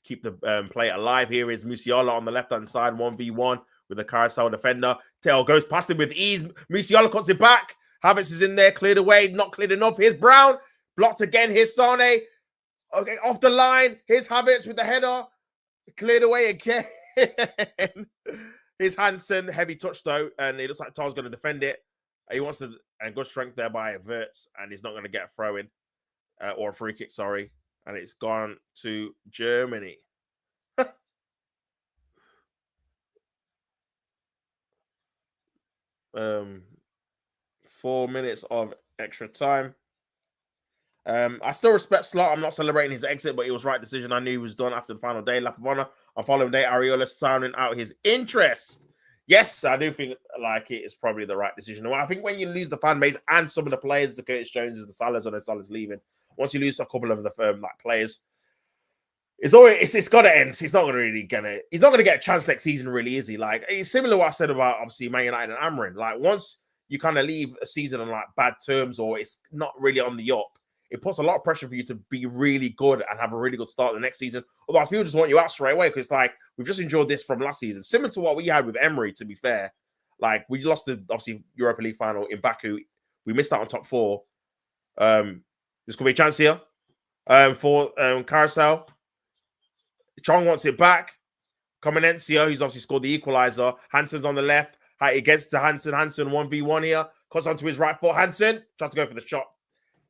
keep the play alive. Here is Musiala on the left-hand side, 1v1 with a Carousel defender. Tail goes past him with ease. Musiala cuts it back. Havertz is in there, cleared away, not cleared enough. Here's Brown, blocked again. Here's Sane. Okay, off the line. Here's Havertz with the header, cleared away again. Here's Hansen, heavy touch though, and it looks like Tar's going to defend it. He wants to, and good strength there by Wirtz, and he's not going to get a throw in or a free kick, sorry. And it's gone to Germany. 4 minutes of extra time. I still respect Slot. I'm not celebrating his exit, but it was the right decision. I knew he was done after the final day. Lap of honor. On following day, Areola sounding out his interest. Yes, I do think like it is probably the right decision. I think when you lose the fan base and some of the players, the Curtis Joneses, the Salahs, and the Salahs leaving, once you lose a couple of the like players, it's got to end. He's not gonna get a chance next season, really, is he? Like it's similar to what I said about obviously Man United and Amarin. Like once you kind of leave a season on like bad terms or it's not really on the up, it puts a lot of pressure for you to be really good and have a really good start the next season. Otherwise, people just want you out straight away because like we've just enjoyed this from last season, similar to what we had with Emery. To be fair, like we lost the obviously Europa League final in Baku. We missed out on top 4. This could be a chance here for Carousel. Chong wants it back. Comenencia, who's obviously scored the equalizer. Hansen's on the left. It gets to Hansen. Hansen 1v1 here. Cuts onto his right foot. Hansen tries to go for the shot.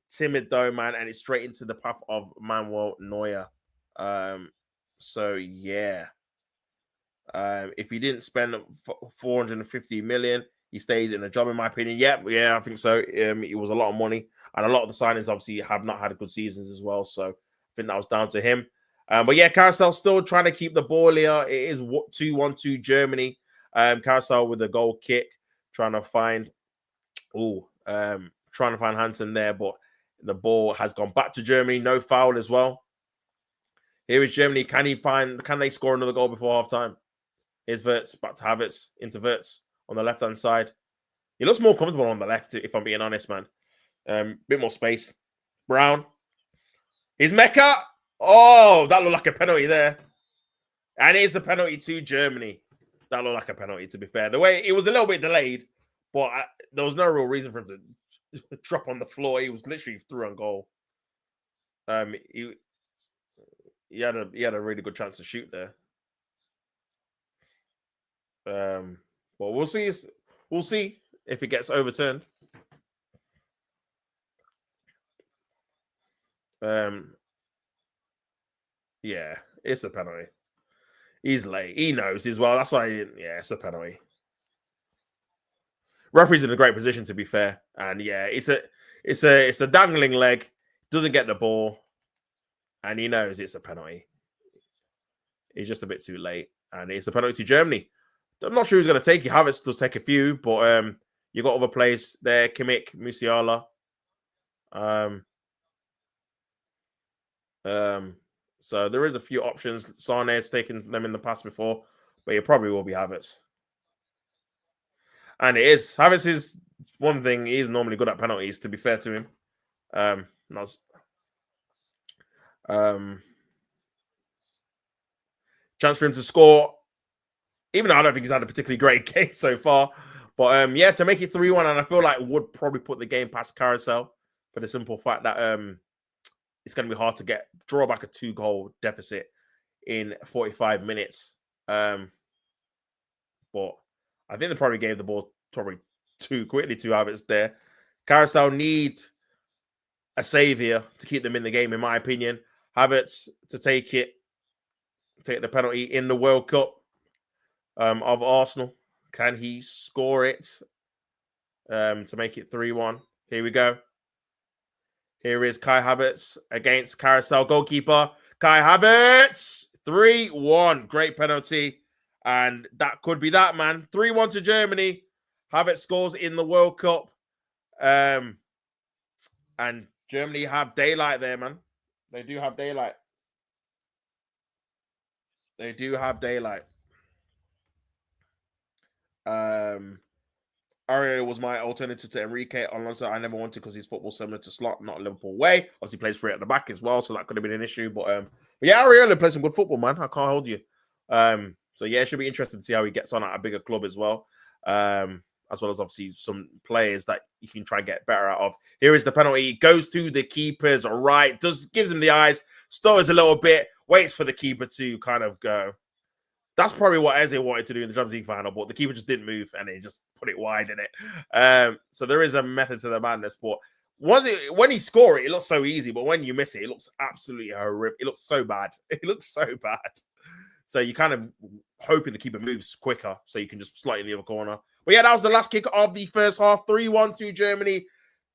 Timid though, man, and it's straight into the path of Manuel Neuer. So yeah. If he didn't spend 450 million, he stays in the job, in my opinion. Yeah, I think so. It was a lot of money, and a lot of the signings obviously have not had good seasons as well. So I think that was down to him. But yeah, Carousel still trying to keep the ball here. It is 2-1-2 Germany. Carousel with a goal kick, trying to find Hansen there, but the ball has gone back to Germany. No foul as well. Here is Germany. Can they score another goal before half time? Here's Wirtz, back to Havertz, into Wirtz on the left-hand side. He looks more comfortable on the left, if I'm being honest, man. Bit more space. Brown. Here's Mecca. Oh, that looked like a penalty there. And it is the penalty to Germany. That looked like a penalty, to be fair. The way it was a little bit delayed, but there was no real reason for him to drop on the floor. He was literally through on goal. He had a really good chance to shoot there. But we'll see. We'll see if it gets overturned. Yeah, it's a penalty. He's late. He knows as well. That's why. It's a penalty. Referee's in a great position, to be fair, and yeah, it's a dangling leg. Doesn't get the ball, and he knows it's a penalty. He's just a bit too late, and it's a penalty to Germany. I'm not sure who's going to take it. Havertz does take a few, but you got other players there. Kimmich, Musiala. So there is a few options. Sane has taken them in the past before, but it probably will be Havertz. And it is. Havertz is one thing. He's normally good at penalties, to be fair to him. Chance for him to score, even though I don't think he's had a particularly great game so far. But yeah, to make it 3-1, and I feel like would probably put the game past Carousel for the simple fact that it's going to be hard to draw back a 2-goal deficit in 45 minutes. But I think they probably gave the ball too quickly to Havertz there. Carousel need a save here to keep them in the game, in my opinion. Havertz to take the penalty in the World Cup of Arsenal. Can he score it to make it 3-1? Here we go. Here is Kai Havertz against Carousel goalkeeper. Kai Havertz, 3-1. Great penalty. And that could be that, man. 3-1 to Germany. Havertz scores in the World Cup. And Germany have daylight there, man. They do have daylight. They do have daylight. Aurier was my alternative to Enrique Alonso. I never wanted because his football similar to Slot, not Liverpool way. Obviously, plays free at the back as well, so that could have been an issue. But yeah, Aurier plays some good football, man. I can't hold you. So yeah, it should be interesting to see how he gets on at a bigger club as well. As well as obviously some players that you can try and get better out of. Here is the penalty. It goes to the keeper's right. Gives him the eyes. Stutters a little bit. Waits for the keeper to kind of go. That's probably what Eze wanted to do in the Champions League final, but the keeper just didn't move and he just put it wide in it. So there is a method to the madness. But when he score it looks so easy. But when you miss it, it looks absolutely horrific. It looks so bad. It looks so bad. So you kind of hoping the keeper moves quicker so you can just slot in the other corner. But yeah, that was the last kick of the first half. 3-1 to Germany.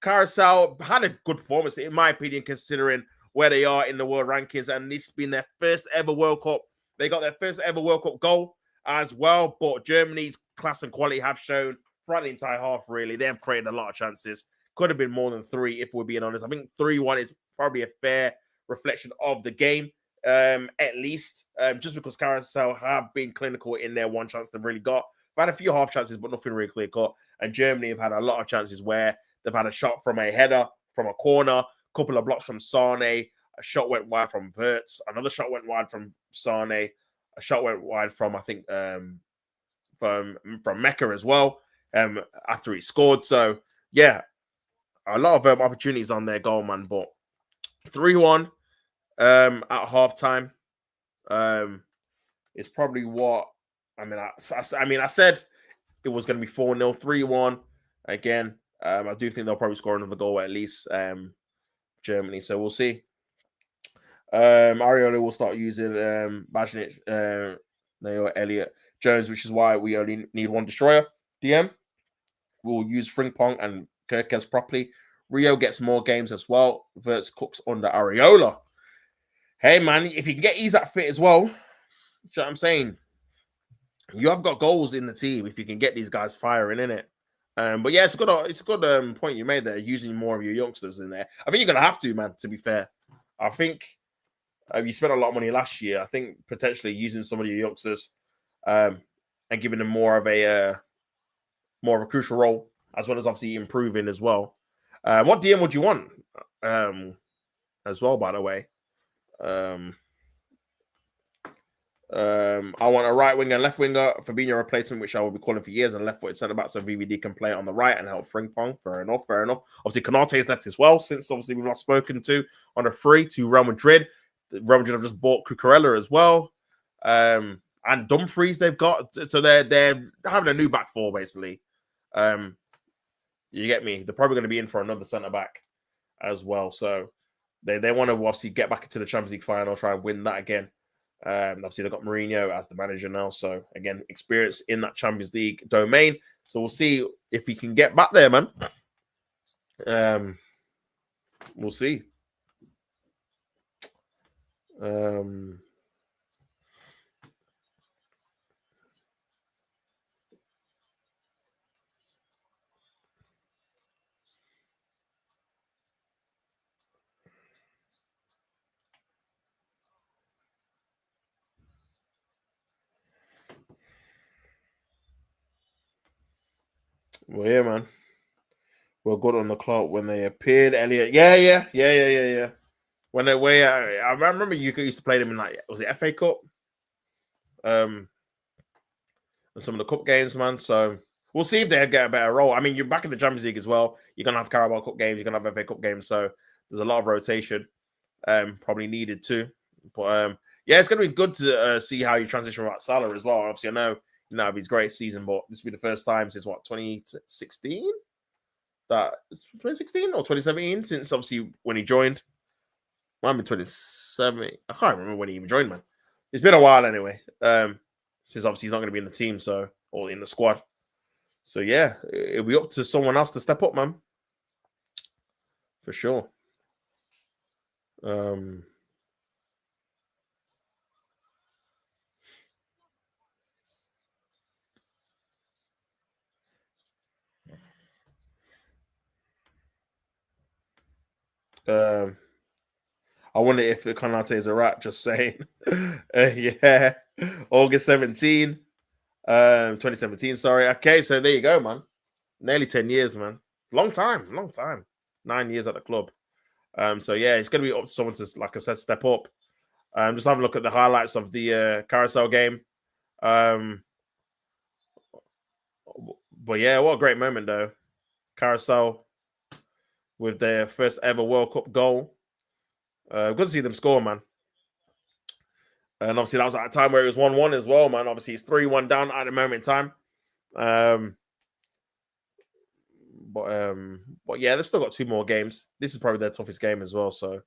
Carousel had a good performance, in my opinion, considering where they are in the world rankings. And this has been their first ever World Cup. They got their first ever World Cup goal as well. But Germany's class and quality have shown throughout the entire half, really. They have created a lot of chances. Could have been more than 3, if we're being honest. I think 3-1 is probably a fair reflection of the game. At least, just because Carousel have been clinical in their one chance they've really got. They've had a few half chances, but nothing really clear cut. And Germany have had a lot of chances where they've had a shot from a header, from a corner, a couple of blocks from Sane, a shot went wide from Wirtz, another shot went wide from Sane, a shot went wide from, I think, from Mecca as well, after he scored. So, yeah, a lot of opportunities on their goal, man. But 3-1 at halftime. It's probably what I said it was going to be 4-0, 3-1. Again, I do think they'll probably score another goal at least, Germany. So we'll see. Ariola will start using Bajanic, Nayo, Elliott, Jones, which is why we only need one destroyer. DM. We'll use Frimpong and Kirkes properly. Rio gets more games as well. Verts cooks under Ariola. Hey, man, if you can get Isak fit as well, you know what I'm saying? You have got goals in the team if you can get these guys firing in it. But yeah, it's a good point you made there, using more of your youngsters in there. I think you're going to have to, man, to be fair. I think you spent a lot of money last year. I think potentially using some of your youngsters and giving them more of a crucial role, as well as obviously improving as well. What DM would you want as well, by the way? I want a right winger and left winger. Fabinho replacement, which I will be calling for years, and left-footed centre back so VVD can play on the right and help Frimpong. Fair enough. Obviously, Konate is left as well, since obviously we've not spoken to on a free to Real Madrid. Real Madrid have just bought Cucurella as well. And Dumfries they've got. So they're having a new back four, basically. You get me? They're probably going to be in for another centre back as well. So they want to obviously get back into the Champions League final, try and win that again. Obviously, they've got Mourinho as the manager now. So, again, experience in that Champions League domain. So, we'll see if he can get back there, man. We'll see. Well, yeah, man. We're good on the clock when they appeared. Elliot, yeah. When they were, I remember you used to play them in was it FA Cup? And some of the cup games, man. So we'll see if they get a better role. I mean, you're back in the Champions League as well. You're gonna have Carabao Cup games. You're gonna have FA Cup games. So there's a lot of rotation, probably needed too. But yeah, it's gonna be good to see how you transition about Salah as well. Obviously, I know it'll be his great season, but this will be the first time since 2016. That 2016 or 2017 since obviously when he joined. Might be 2017. I can't remember when he even joined, man. It's been a while anyway. Since obviously he's not going to be in the team, or in the squad. So yeah, it'll be up to someone else to step up, man. For sure. I wonder if Konate is a rat. Just saying. Yeah, August 17, 2017. Sorry. Okay, so there you go, man. Nearly 10 years, man. Long time. 9 years at the club. So yeah, it's gonna be up to someone to, like I said, step up. Just have a look at the highlights of the Carousel game. But yeah, what a great moment though. Carousel with their first ever World Cup goal. Good to see them score, man. And obviously that was at a time where it was 1-1 as well, man. Obviously it's 3-1 down at the moment in time. But yeah, they've still got 2 more games. This is probably their toughest game as well, so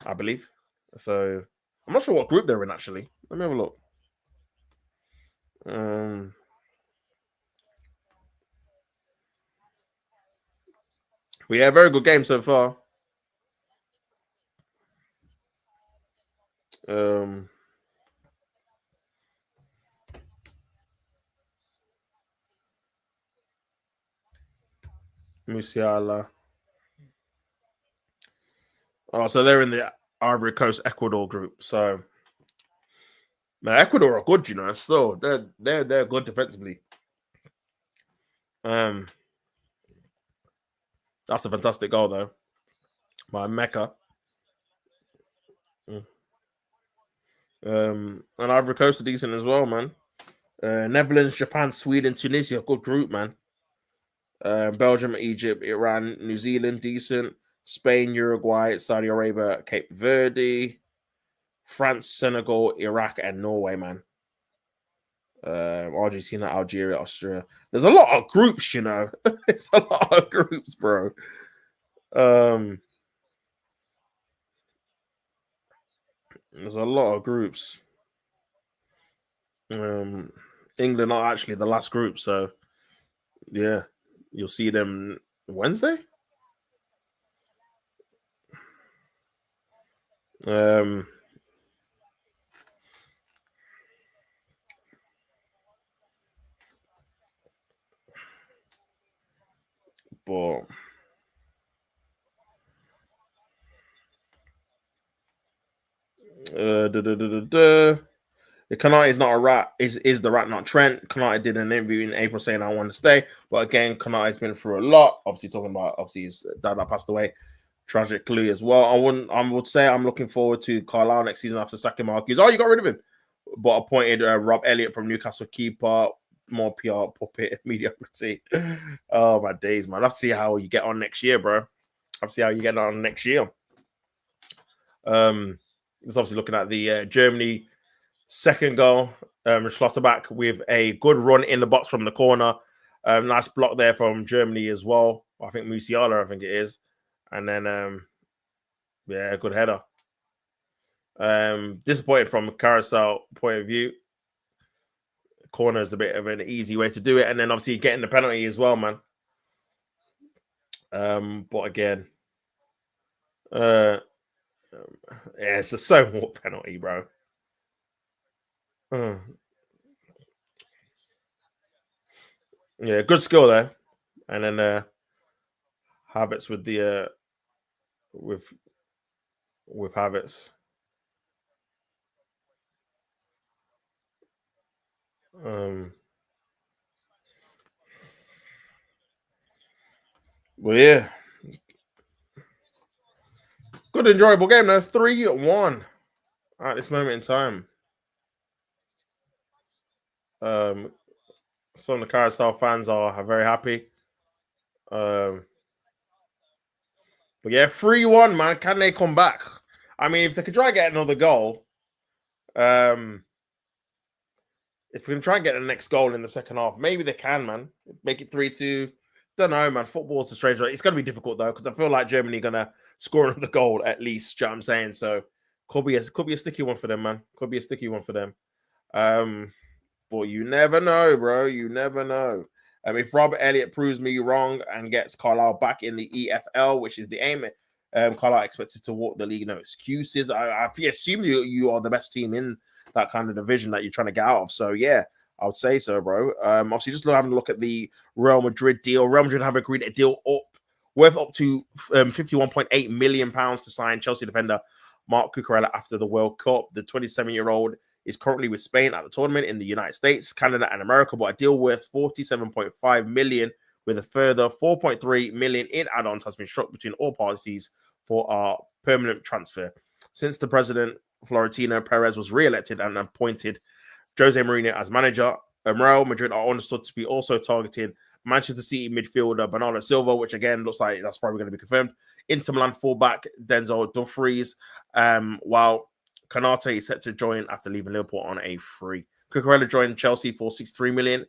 I believe. So I'm not sure what group they're in actually. Let me have a look. But yeah, very good game so far. Musiala. Oh, so they're in the Ivory Coast Ecuador group. So now Ecuador are good, still they're good defensively. That's a fantastic goal though by Mecca. And Ivory Coast are decent as well, man. Netherlands, Japan, Sweden, Tunisia, good group, man. Belgium, Egypt, Iran, New Zealand, decent. Spain, Uruguay, Saudi Arabia, Cape Verde, France, Senegal, Iraq, and Norway, man. Argentina, Algeria, Austria. There's a lot of groups, you know. It's a lot of groups, bro. There's a lot of groups. England are actually the last group, so yeah, you'll see them Wednesday. Um, but the Kanate is not a rat. Is the rat not Trent? Kanate did an interview in April saying I want to stay, but again, Kanate's been through a lot. Obviously, talking about his dad that passed away tragically as well. I would say I'm looking forward to Carlisle next season after sacking Marquis. Oh, you got rid of him, but appointed Rob Elliott from Newcastle keeper. More PR puppet mediocrity. Oh my days, man! I'll have to see how you get on next year, bro. I'll see how you get on next year. It's obviously looking at the Germany second goal. Schlotterbeck with a good run in the box from the corner. Nice block there from Germany as well. I think Musiala, I think it is. And then, yeah, good header. Disappointed from a Curacao point of view. Corner is a bit of an easy way to do it. And then obviously getting the penalty as well, man. But again, yeah, it's a so what penalty, bro. Yeah, good skill there. And then Havertz with the with Havertz. Well, yeah, good enjoyable game though. 3-1 at this moment in time. Some of the Carousel fans are very happy. But yeah, 3-1, man. Can they come back? I mean, if they could try and get another goal, if we can try and get the next goal in the second half, maybe they can, man. Make it 3-2. Don't know, man. Football's a strange one. It's going to be difficult though, because I feel like Germany going to score another goal at least. You know what I'm saying? So could be a sticky one for them, man. Could be a sticky one for them. But you never know, bro. You never know. If Robert Elliott proves me wrong and gets Carlisle back in the EFL, which is the aim, Carlisle expected to walk the league. No excuses. I assume you are the best team in that kind of division that you're trying to get out of. So yeah, I would say so, bro. Obviously, just having a look at the Real Madrid deal. Real Madrid have agreed a deal worth up to £51.8 million to sign Chelsea defender Marc Cucurella after the World Cup. The 27-year-old is currently with Spain at the tournament in the United States, Canada, and America, but a deal worth $47.5 million with a further $4.3 million in add-ons has been struck between all parties for our permanent transfer. Since the president, Florentino Perez, was re-elected and appointed Jose Mourinho as manager, Real Madrid are understood to be also targeting Manchester City midfielder Bernardo Silva, which again looks like that's probably going to be confirmed. Inter Milan fullback Denzel Dumfries, while Kanate is set to join after leaving Liverpool on a free. Cucurella joined Chelsea for $63 million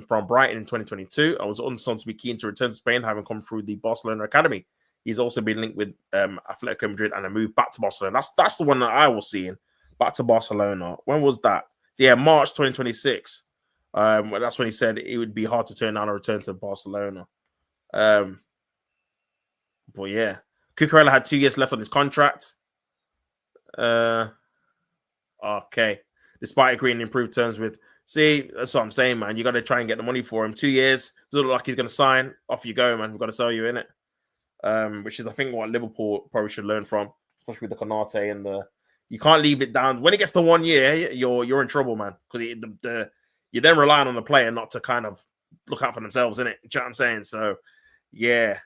from Brighton in 2022. I was understood to be keen to return to Spain, having come through the Barcelona academy. He's also been linked with Atletico Madrid and a move back to Barcelona. That's the one that I was seeing. Back to Barcelona. When was that? Yeah, March 2026. That's when he said it would be hard to turn down a return to Barcelona. But yeah, Cucurella had 2 years left on his contract. Okay. Despite agreeing improved terms with, see, that's what I'm saying, man. You got to try and get the money for him. 2 years. Doesn't look like he's going to sign. Off you go, man. We've got to sell you in it. Which is, I think, what Liverpool probably should learn from, especially with the Konate and the. You can't leave it down. When it gets to 1 year, you're in trouble, man. Because you're then relying on the player not to kind of look out for themselves, innit? You know what I'm saying? So, yeah.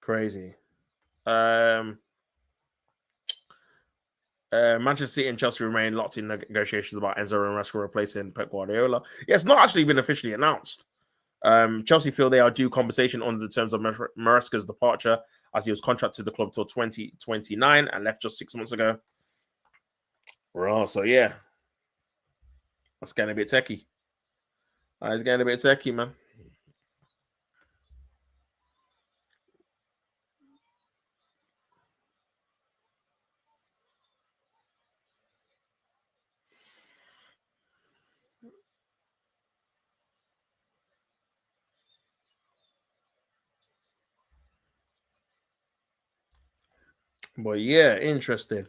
Crazy. Manchester City and Chelsea remain locked in negotiations about Enzo Maresca replacing Pep Guardiola. Yeah, it's not actually been officially announced. Chelsea feel they are due compensation under the terms of Maresca's departure, as he was contracted to the club till 2029 and left just 6 months ago. Right, so yeah. That's getting a bit techie. It's getting a bit techie, man. But yeah, interesting.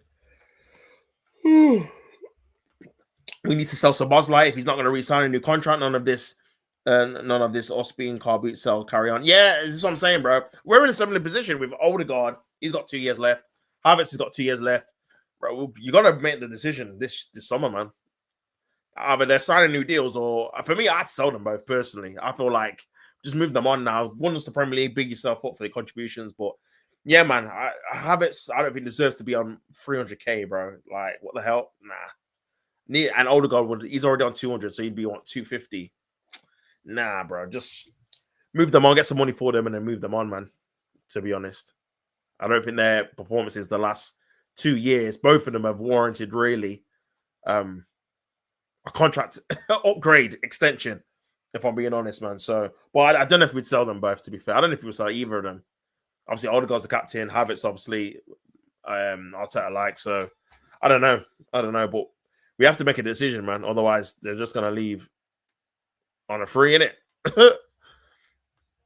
We need to sell Sabozlai if he's not going to re-sign a new contract. None of this Osprey car boot sell carry on. Yeah, this is what I'm saying, bro. We're in a similar position with Odegaard. He's got 2 years left. Havertz has got 2 years left, bro. You got to make the decision this summer, man. Either they're signing new deals, or for me, I'd sell them both personally. I feel like just move them on now. One was the Premier League, big yourself up for the contributions, but yeah, man, Havertz, I don't think deserves to be on 300k, bro. Like, what the hell? Nah. And Odegaard he's already on 200, so he'd be on 250. Nah, bro, just move them on, get some money for them, and then move them on, man. To be honest, I don't think their performances the last 2 years, both of them have warranted really a contract upgrade extension, if I'm being honest, man. So, but I don't know if we'd sell them both, to be fair. I don't know if we would sell either of them. Obviously, Odegaard's the captain, Havertz, obviously, I'll take a like. So, I don't know. But we have to make a decision, man. Otherwise, they're just going to leave on a free, innit? You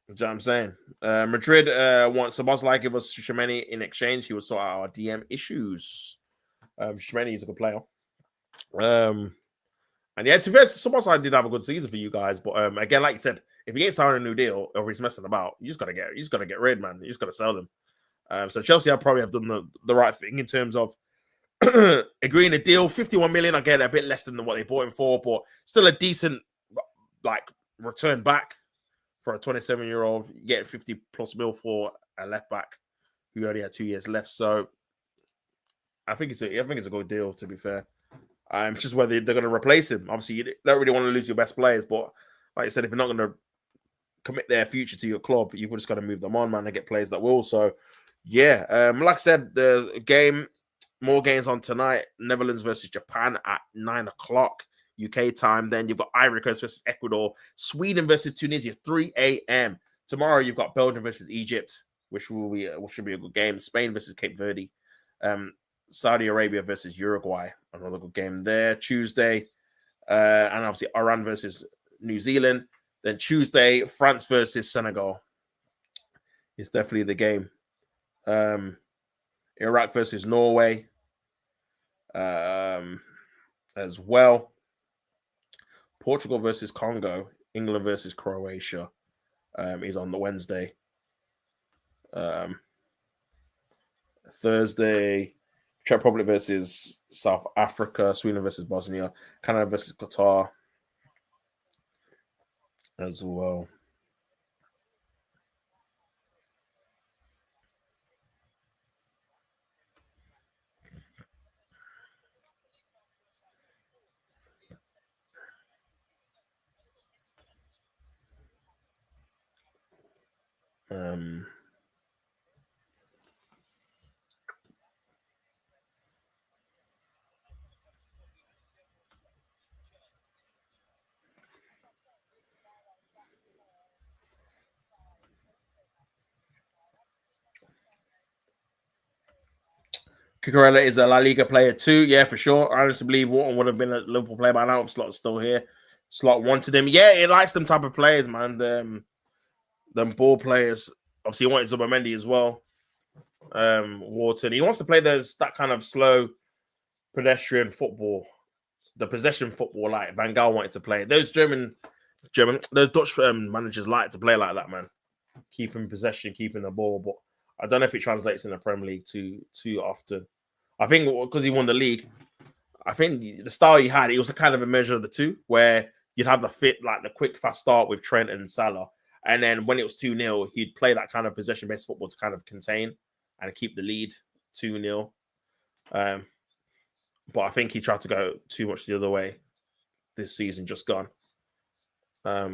know what I'm saying? Madrid wants Szoboszlai give us Tchouaméni in exchange. He will sort out our DM issues. Tchouaméni is a good player. And yeah, to be honest, Szoboszlai did have a good season for you guys. But again, like you said, if he ain't signing a new deal or he's messing about, you just gotta get rid, man. You just gotta sell them. So Chelsea, I probably have done the right thing in terms of agreeing a deal. 51 million, I get a bit less than what they bought him for, but still a decent like return back for a 27-year-old. Getting 50 plus mil for a left back who only had 2 years left. So I think it's a good deal, to be fair. It's just whether they're going to replace him. Obviously, you don't really want to lose your best players, but like I said, if you're not going to commit their future to your club, you've just got to move them on, man, and get players that will. So, yeah, like I said, the game, more games on tonight. Netherlands versus Japan at 9 o'clock UK time. Then you've got Ivory Coast versus Ecuador, Sweden versus Tunisia, 3 a.m. Tomorrow you've got Belgium versus Egypt, which should be a good game. Spain versus Cape Verde. Saudi Arabia versus Uruguay, another good game there. Tuesday, and obviously Iran versus New Zealand. Then Tuesday, France versus Senegal. It's definitely the game. Iraq versus Norway as well. Portugal versus Congo. England versus Croatia is on the Wednesday. Thursday, Czech Republic versus South Africa, Sweden versus Bosnia, Canada versus Qatar as well. Cucurella is a La Liga player too. Yeah, for sure. I honestly believe Wharton would have been a Liverpool player by now if Slot's still here. Slot wanted him. Yeah, it likes them type of players, man. Them ball players. Obviously, he wanted Zubomendi as well. Wharton. He wants to play that kind of slow pedestrian football, the possession football like Van Gaal wanted to play. Those those Dutch managers like to play like that, man. Keeping possession, keeping the ball, but I don't know if it translates in the Premier League too often. I think because he won the league, I think the style he had, it was a kind of a measure of the two, where you'd have the quick, fast start with Trent and Salah. And then when it was 2-0, he'd play that kind of possession-based football to kind of contain and keep the lead 2-0. But I think he tried to go too much the other way this season, just gone. But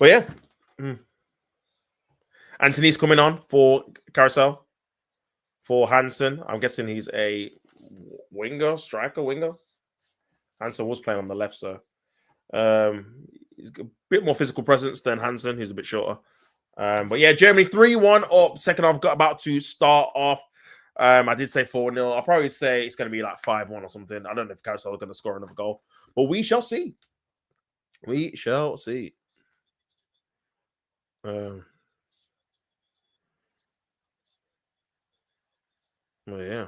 yeah. Anthony's coming on for Carousel. For Hansen, I'm guessing he's a striker. Hansen was playing on the left, so he's got a bit more physical presence than Hansen, who's a bit shorter. But yeah, Germany 3-1 up. Second half got about to start off. I did say 4-0. I'll probably say it's going to be like 5-1 or something. I don't know if Carousel is going to score another goal, but we shall see. We shall see. Well, yeah.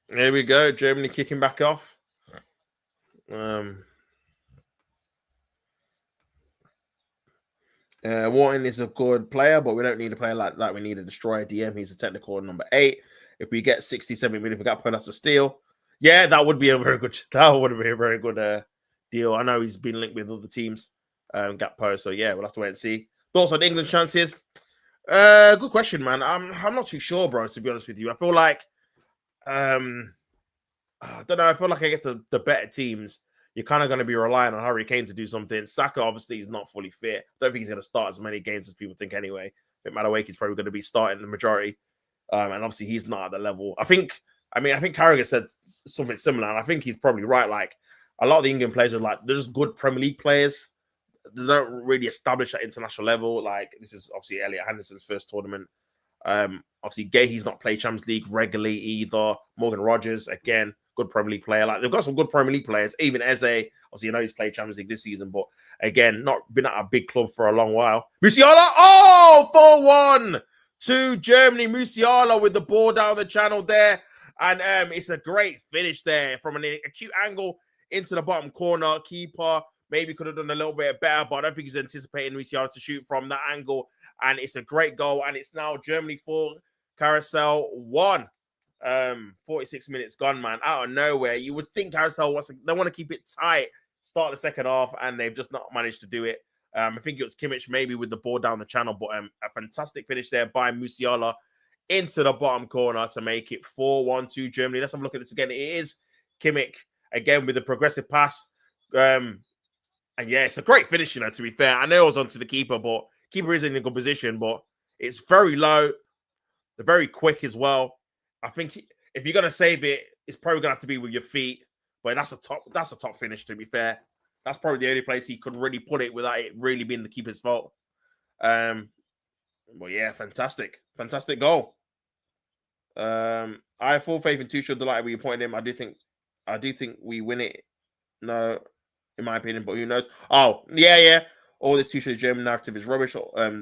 There we go. Germany kicking back off. Wharton is a good player, but we don't need a player like that. We need a destroyer DM. He's a technical number 8. If we get 60, 70 million for Gakpo, that's a steal. Yeah, that would be a very good. That would be a very good deal. I know he's been linked with other teams, Gakpo. So yeah, we'll have to wait and see. Thoughts on England's chances? Good question, man. I'm not too sure, bro. To be honest with you, I feel like I don't know. I feel like against the better teams, you're kind of going to be relying on Harry Kane to do something. Saka obviously is not fully fit. I don't think he's going to start as many games as people think anyway. I think Madueke's probably going to be starting the majority. And obviously he's not at the level. I think Carragher said something similar, and I think he's probably right. Like a lot of the England players are like, they're just good Premier League players. They don't really establish at international level. Like this is obviously Elliot Henderson's first tournament. Obviously Gahey's not played Champions League regularly either. Morgan Rogers, again, good Premier League player. Like they've got some good Premier League players. Even Eze, obviously, he's played Champions League this season, but again, not been at a big club for a long while. Musiala, 4-1 to Germany. Musiala with the ball down the channel there. And it's a great finish there from an acute angle into the bottom corner. Keeper maybe could have done a little bit better, but I don't think he's anticipating Musiala to shoot from that angle. And it's a great goal. And it's now Germany 4, Carousel 1. 46 minutes gone, man. Out of nowhere. You would think Carousel they want to keep it tight, start the second half, and they've just not managed to do it. I think it was Kimmich maybe with the ball down the channel, but a fantastic finish there by Musiala into the bottom corner to make it 4-1 to Germany. Let's have a look at this again. It is Kimmich again with the progressive pass. And yeah, it's a great finish, to be fair. I know it was onto the keeper, but keeper is in a good position, but it's very low. They're very quick as well. I think if you're gonna save it, it's probably gonna have to be with your feet. But that's a top finish, to be fair. That's probably the only place he could really put it without it really being the keeper's fault. But yeah, fantastic goal. I have full faith in Tuchel. Delighted with you pointing him. I do think we win it. No, in my opinion, but who knows? Oh, yeah. All this Tuchel German narrative is rubbish.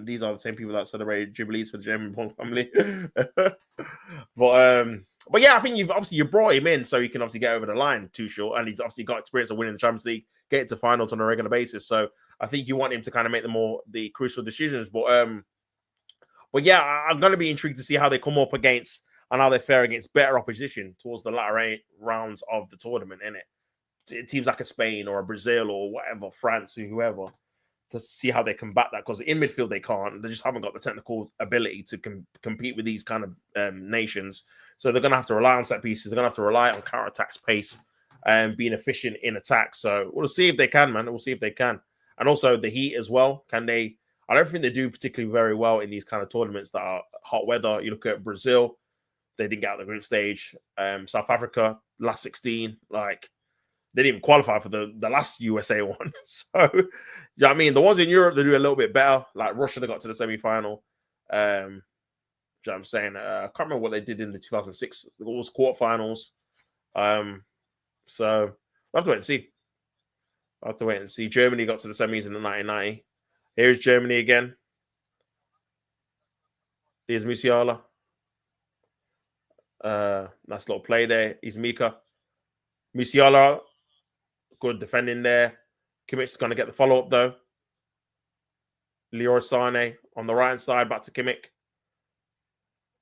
These are the same people that celebrate jubilees for the German family. But yeah, I think you brought him in so he can obviously get over the line, Tuchel, and he's obviously got experience of winning the Champions League, getting to finals on a regular basis. So I think you want him to kind of make the crucial decisions. But yeah, I'm going to be intrigued to see how they come up against and how they fare against better opposition towards the latter rounds of the tournament, innit? Teams like a Spain or a Brazil or whatever, France or whoever, to see how they combat that, because in midfield they can't. They just haven't got the technical ability to compete with these kind of nations. So they're going to have to rely on set pieces. They're going to have to rely on counter-attacks pace and being efficient in attack. So we'll see if they can, man. We'll see if they can. And also the heat as well. Can they? I don't think they do particularly very well in these kind of tournaments that are hot weather. You look at Brazil, they didn't get out of the group stage. South Africa, last 16, they didn't even qualify for the last USA one. So, you know what I mean? The ones in Europe, they do a little bit better. Like Russia, they got to the semi-final. You know what I'm saying? I can't remember what they did in the 2006. It was quarterfinals. So, we'll have to wait and see. Germany got to the semis in the 1990. Here's Germany again. Here's Musiala. Nice little play there. He's Mika. Musiala. Good defending there. Kimmich's going to get the follow-up, though. Leroy Sané on the right-hand side, back to Kimmich.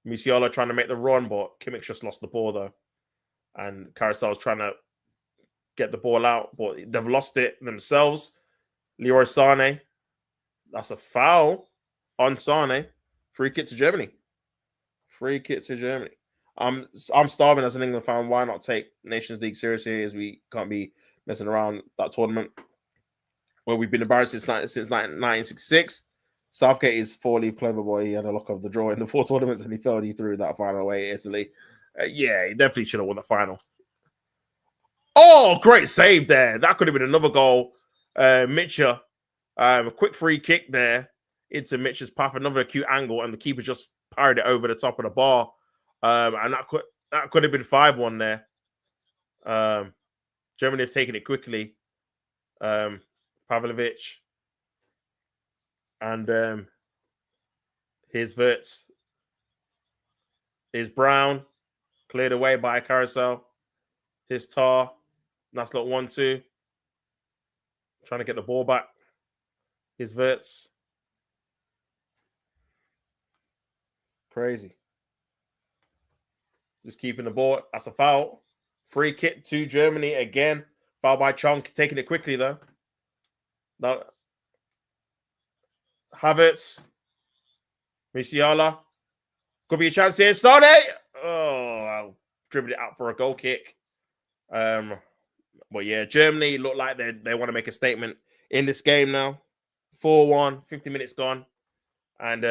Musiala trying to make the run, but Kimmich just lost the ball, though. And Carousel's trying to get the ball out, but they've lost it themselves. Leroy Sané. That's a foul on Sané. Free kick to Germany. I'm starving as an England fan. Why not take Nations League seriously, as we can't be messing around that tournament where we've been embarrassed since 1966. Southgate is 4-leave clever boy. He had a luck of the draw in the 4 tournaments and he threw that final away at Italy. Yeah, he definitely should have won the final. Oh, great save there. That could have been another goal. Mitchell, a quick free kick there into Mitchell's path, another acute angle, and the keeper just parried it over the top of the bar. And that could have been 5-1 there. Germany have taken it quickly. Pavlovic and here's Wirtz. Here's Brown, cleared away by Carousel. Here's Tar. Nice little 1-2. Trying to get the ball back. Here's Wirtz. Crazy. Just keeping the ball. That's a foul. Free kick to Germany again. Foul by Chunk. Taking it quickly, though. No. Havertz. Musiala. Could be a chance here. Sane. Oh, I'll dribble it out for a goal kick. But yeah, Germany look like they want to make a statement in this game now. 4-1, 50 minutes gone. And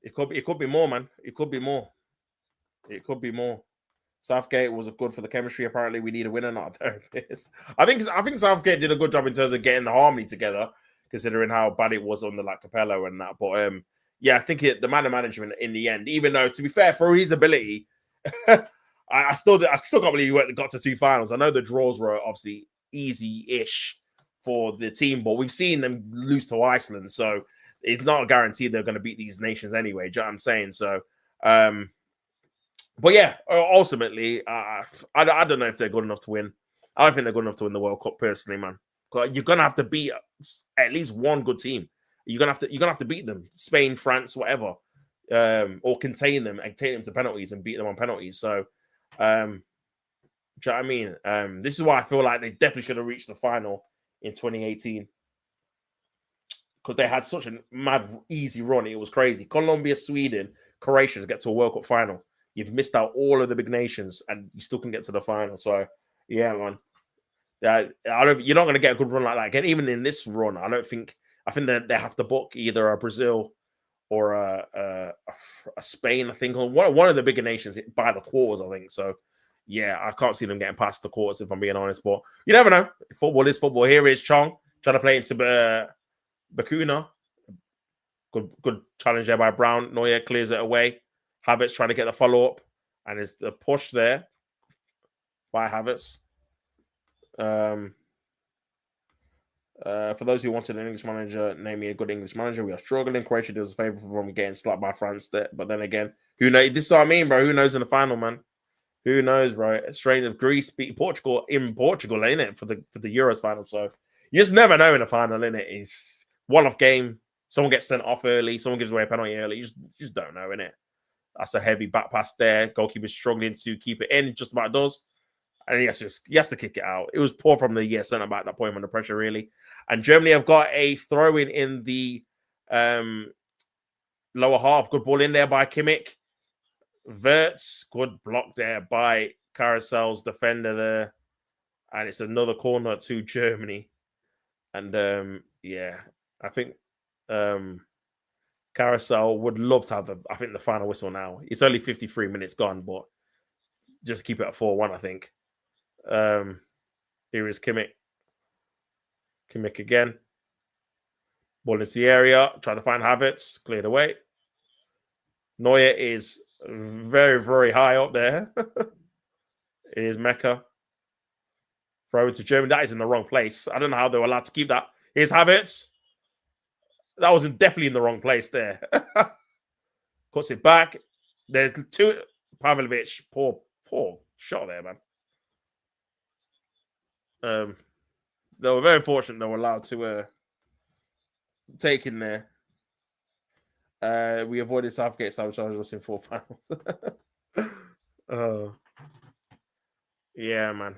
it could be more, man. It could be more. It could be more. Southgate was good for the chemistry. Apparently, we need a winner, not a therapist. I think Southgate did a good job in terms of getting the harmony together, considering how bad it was under like Capello and that. But yeah, I think the man of management in the end, even though to be fair, for his ability, I still can't believe he got to 2 finals. I know the draws were obviously easy-ish for the team, but we've seen them lose to Iceland, so it's not a guarantee they're going to beat these nations anyway. Do you know what I'm saying? So, but yeah, ultimately, I don't know if they're good enough to win. I don't think they're good enough to win the World Cup, personally, man. You're gonna have to beat at least one good team. You're gonna have to beat them, Spain, France, whatever, or contain them and take them to penalties and beat them on penalties. So, do you know what I mean? This is why I feel like they definitely should have reached the final in 2018 because they had such a mad, easy run. It was crazy. Colombia, Sweden, Croatia get to a World Cup final. You've missed out all of the big nations, and you still can get to the final. So, yeah, man. You're not going to get a good run like that again. Even in this run, I think that they have to book either a Brazil or a Spain, I think, or one of the bigger nations by the quarters, I think. So, yeah, I can't see them getting past the quarters, if I'm being honest. But you never know. Football is football. Here is Chong trying to play into Bakuna. Good challenge there by Brown. Neuer clears it away. Havertz trying to get the follow-up. And it's the push there by Havertz. For those who wanted an English manager, name me a good English manager. We are struggling. Croatia does a favor from getting slapped by France there. But then again, who knows? This is what I mean, bro. Who knows in the final, man? Who knows, bro? A strain of Greece beat Portugal in Portugal, ain't it? For the Euros final. So you just never know in the final, innit? It's one-off game. Someone gets sent off early. Someone gives away a penalty early. You just don't know, innit? That's a heavy back pass there. Goalkeeper struggling to keep it in. Just about does. And he has to kick it out. It was poor from the centre back that put him under pressure, really. And Germany have got a throw in the lower half. Good ball in there by Kimmich. Wirtz, good block there by Carousel's defender there. And it's another corner to Germany. And yeah, I think Carousel would love to have the final whistle now. It's only 53 minutes gone, but just keep it at 4-1, I think. Here is Kimmich. Kimmich again. Ball into the area. Trying to find Havertz. Cleared away. Neuer is very, very high up there. Here's Mecca. Throw into Germany. That is in the wrong place. I don't know how they were allowed to keep that. Here's Havertz. That was definitely in the wrong place there. Cuts it back. There's two. Pavlovic. Poor shot there, man. They were very fortunate they were allowed to take in there. We avoided Southgate sabotage us in 4 finals. Yeah, man.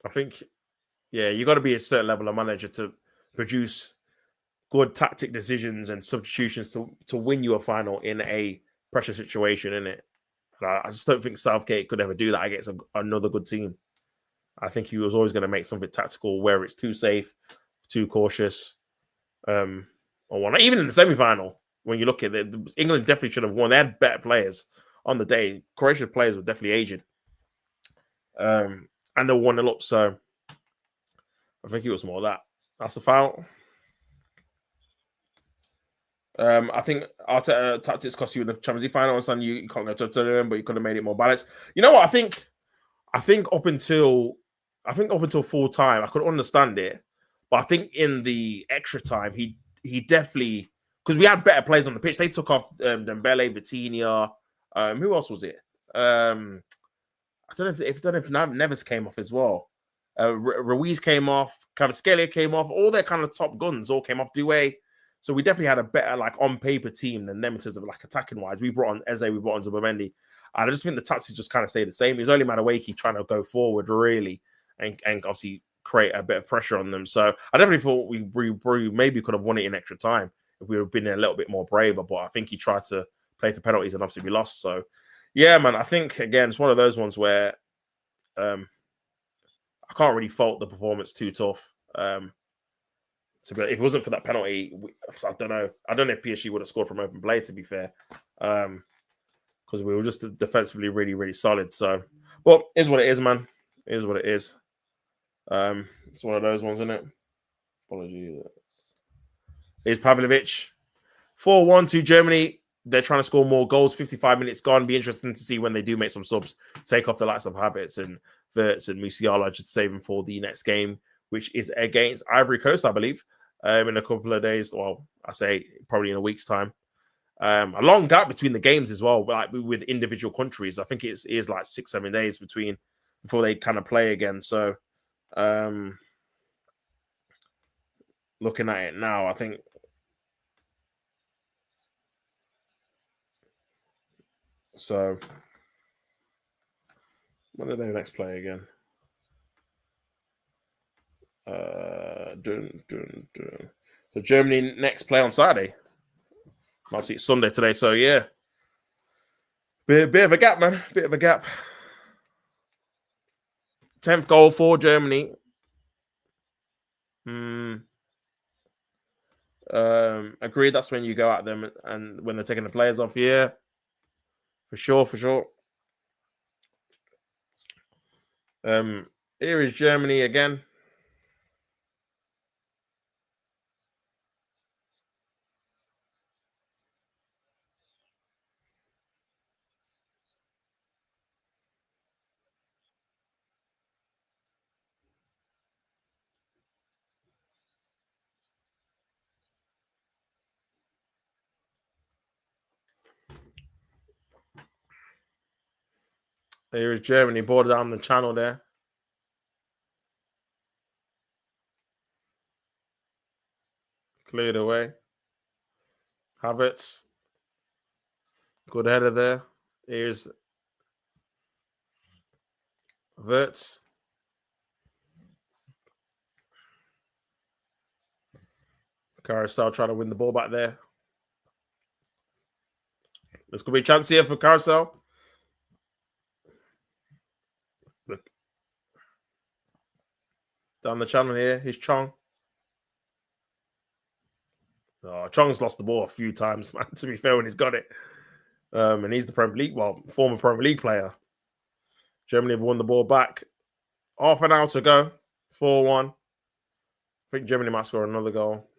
I think, yeah, you got to be a certain level of manager to produce good tactic decisions and substitutions to win you a final in a pressure situation, innit? I just don't think Southgate could ever do that against another good team. I think he was always going to make something tactical where it's too safe, too cautious. Or one. Even in the semi-final, when you look at it, England definitely should have won. They had better players on the day. Croatian players were definitely aging. And they 1-0 up. So I think it was more of that. That's a foul. I think our tactics cost you in the Champions League final. And you can't go to them, but you could have made it more balanced. You know what? I think up until full time, I could understand it, but I think in the extra time, he definitely, because we had better players on the pitch. They took off Dembele, Vitinha. Who else was it? I don't know if Neves came off as well. Ruiz came off. Cavaskelia came off. All their kind of top guns all came off. Doué. So we definitely had a better, like, on paper team than them in terms of, like, attacking wise. We brought on Eze, we brought on Zubimendi. And I just think the tactics just kind of stay the same. It's only Madueke trying to go forward, really, and obviously create a bit of pressure on them. So I definitely thought we maybe could have won it in extra time if we had been a little bit more braver. But I think he tried to play for penalties and obviously we lost. So, yeah, man, I think, again, it's one of those ones where I can't really fault the performance too tough. If it wasn't for that penalty, I don't know. I don't know if PSG would have scored from open play, to be fair. Because we were just defensively really, really solid. So, but it is what it is, man. It is what it is. It's one of those ones, isn't it? Apologies. Here's Pavlovic. 4-1 to Germany. They're trying to score more goals. 55 minutes gone. Be interesting to see when they do make some subs. Take off the likes of Havertz and Wirtz and Musiala, just to save them for the next game, which is against Ivory Coast, I believe, in a couple of days. Well, I say probably in a week's time. A long gap between the games as well, like with individual countries. I think it is like 6-7 days before they kind of play again. So, looking at it now, I think so. When do they next play again? So Germany next play on Saturday. Obviously it's Sunday today, so yeah. Bit of a gap, man. Bit of a gap. 10th goal for Germany. Agreed. That's when you go at them and when they're taking the players off. Yeah, for sure. Here is Germany again. Here is Germany. Border down the channel there. Cleared away. Havertz. Good header there. Here's Wirtz. Carousel trying to win the ball back there. There's going to be a chance here for Carousel. Look. Down the channel here. Here's Chong. Oh, Chong's lost the ball a few times, man, to be fair, when he's got it. And he's the Premier League, former Premier League player. Germany have won the ball back. Half an hour to go. 4-1. I think Germany might score another goal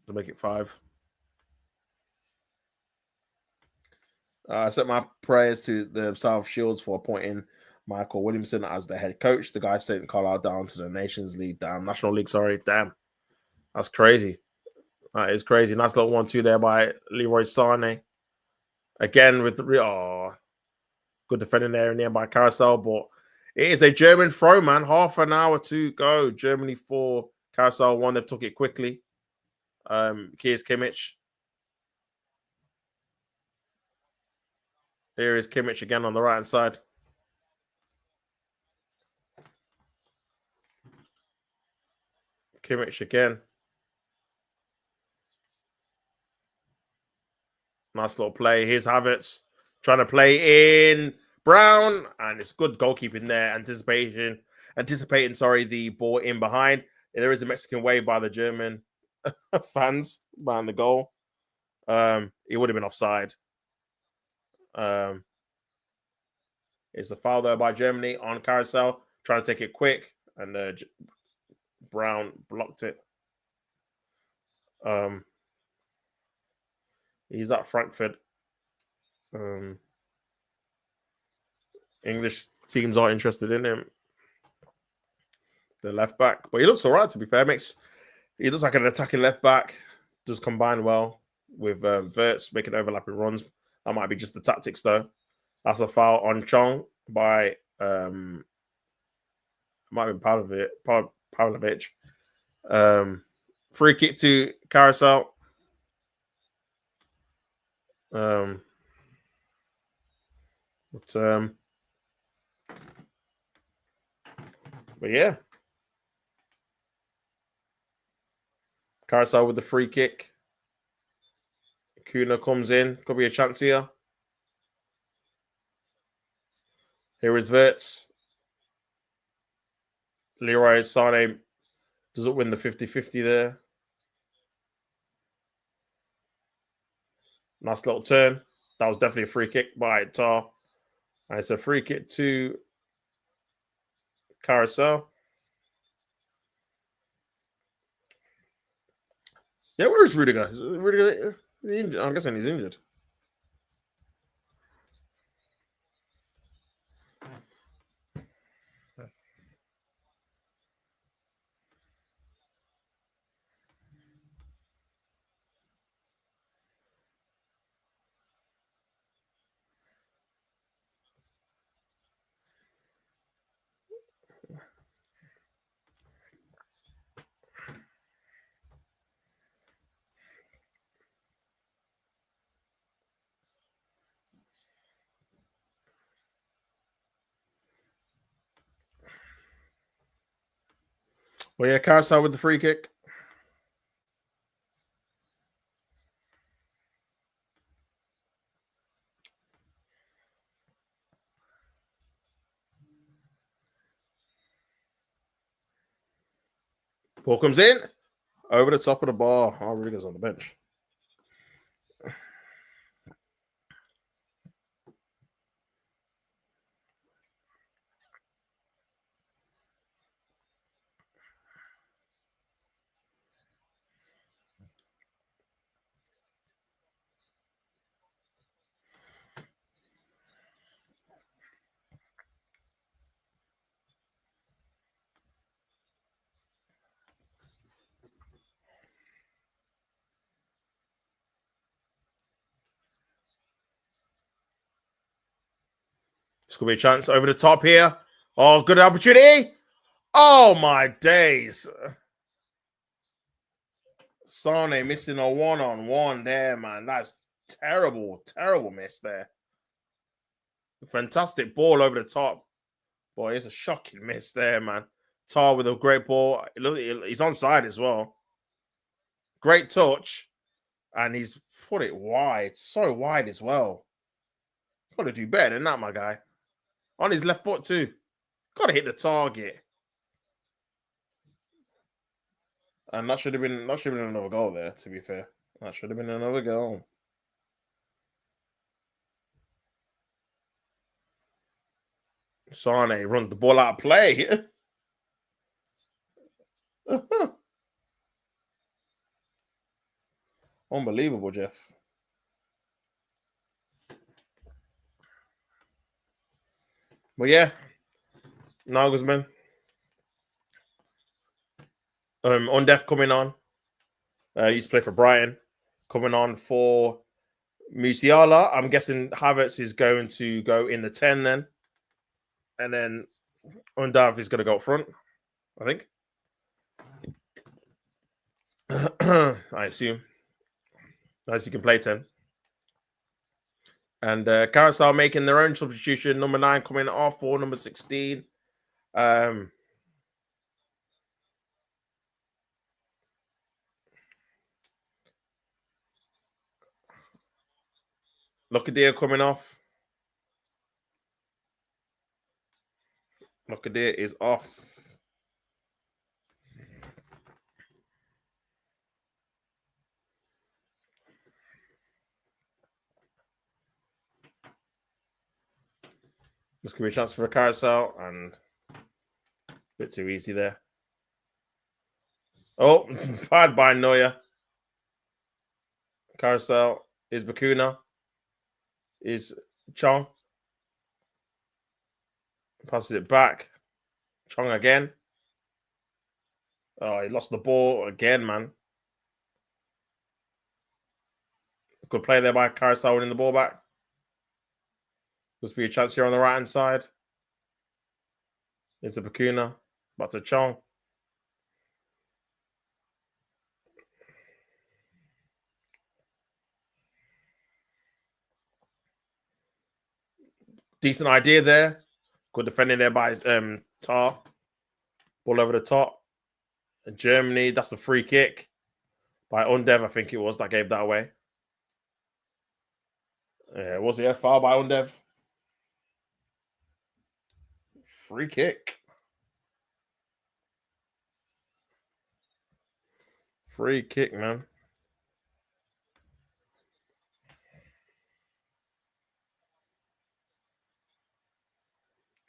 to make it 5. I sent my prayers to the South Shields for appointing Michael Williamson as the head coach. The guy sent Carlisle down to the Nations League. National League, sorry. Damn. That's crazy. That is crazy. Nice little 1-2 there by Leroy Sané. Again, with good defending there in the end by Carousel, but it is a German throw, man. Half an hour to go. Germany 4, Carousel 1. They've took it quickly. Here's Kimmich. Here is Kimmich again on the right-hand side. Kimmich again. Nice little play. Here's Havertz trying to play in Brown, and it's good goalkeeping there. Anticipating, the ball in behind. There is a Mexican wave by the German fans behind the goal. It would have been offside. It's a foul there by Germany on Carousel, trying to take it quick, and Brown blocked it. He's at Frankfurt. English teams are interested in him. The left back, but he looks all right. To be fair, he looks like an attacking left back. Does combine well with Wirtz making overlapping runs. That might be just the tactics, though. That's a foul on Chong by might have been Pavlovic. Free kick to Carousel. But yeah, Carousel with the free kick. Kuna comes in. Could be a chance here. Here is Wirtz. Leroy Sané doesn't win the 50-50 there. Nice little turn. That was definitely a free kick by Tar. And it's a free kick to Carousel. Yeah, where is Rudiger? Is Rudiger injured? I'm guessing he's injured. Well, yeah, Carousel with the free kick. Ball comes in over the top of the bar. Oh, Rudiger's on the bench. This could be a chance over the top here. Oh, good opportunity. Oh, my days. Sane missing a one-on-one there, man. That's terrible, terrible miss there. Fantastic ball over the top. Boy, it's a shocking miss there, man. Tar with a great ball. Look, he's onside as well. Great touch. And he's put it wide. So wide as well. Got to do better than that, my guy. On his left foot, too. Got to hit the target. And that should have been another goal there, to be fair. That should have been another goal. Sane runs the ball out of play. Unbelievable, Jeff. But yeah, Nagelsmann. Undef coming on. Used to play for Brighton. Coming on for Musiala. I'm guessing Havertz is going to go in the 10 then. And then Undav is going to go up front, I think. I assume. As you can play 10. And Carousel making their own substitution. Number 9 coming off for number 16. Lokadir coming off. Lokadir is off. This could be a chance for a carousel, and a bit too easy there. Oh, bad by Neuer. Carousel is Bakuna. Is Chong. Passes it back. Chong again. Oh, he lost the ball again, man. Good play there by Carousel winning the ball back. Must be a chance here on the right-hand side. Into Bakuna. Back to Chong. Decent idea there. Good defending there by Tar. Ball over the top. And Germany, that's a free kick by Undev, I think it was, that gave that away. Yeah, was it? Foul by Undev. Free kick. Free kick, man.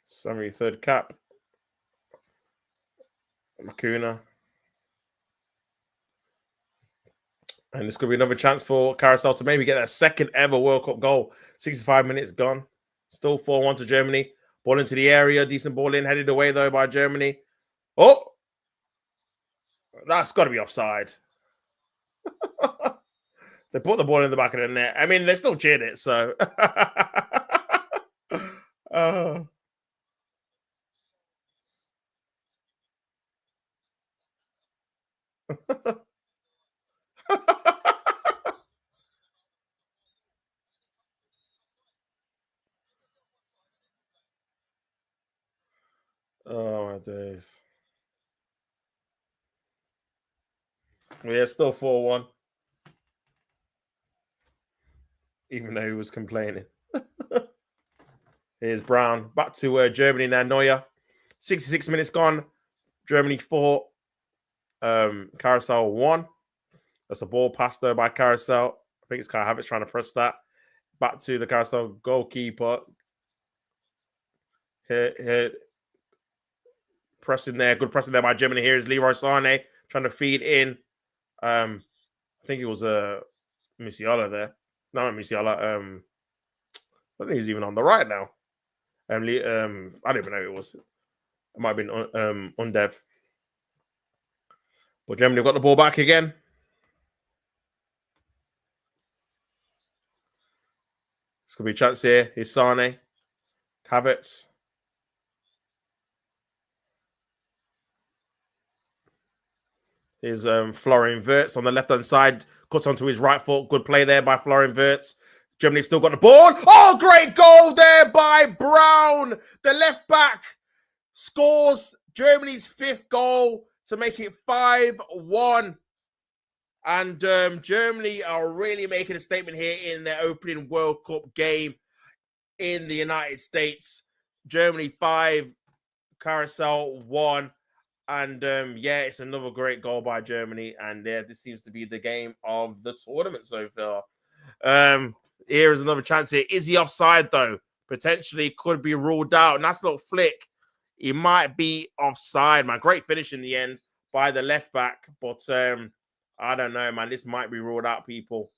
Third cap. Makuna. And this could be another chance for Carousel to maybe get their second ever World Cup goal. 65 minutes gone. Still 4-1 to Germany. Ball into the area. Decent ball in. Headed away, though, by Germany. Oh! That's got to be offside. They put the ball in the back of the net. I mean, they still cheered it, so... Oh. Oh, my days. Yeah, still 4-1. Even though he was complaining. Here's Brown. Back to Germany now. Neuer. 66 minutes gone. Germany 4. Carousel 1. That's a ball passed there by Carousel. I think it's Kai Havertz trying to press that. Back to the Carousel goalkeeper. Here. Pressing there. Good pressing there by Germany. Here's Leroy Sané trying to feed in. I think it was Musiala there. No, not Musiala. I don't think he's even on the right now. I don't even know who it was. It might have been Undev. But Germany got the ball back again. This could be a chance here. Here's Sane. Havertz. Here's Florian Wirtz on the left-hand side. Cuts onto his right foot. Good play there by Florian Wirtz. Germany still got the ball. Oh, great goal there by Brown. The left back scores Germany's 5th goal to make it 5-1. And Germany are really making a statement here in their opening World Cup game in the United States. Germany 5, Carousel 1. And yeah, it's another great goal by Germany. And this seems to be the game of the tournament so far. Here is another chance here. Is he offside, though? Potentially could be ruled out. Nice little flick. He might be offside, man. Great finish in the end by the left back. But I don't know, man. This might be ruled out, people.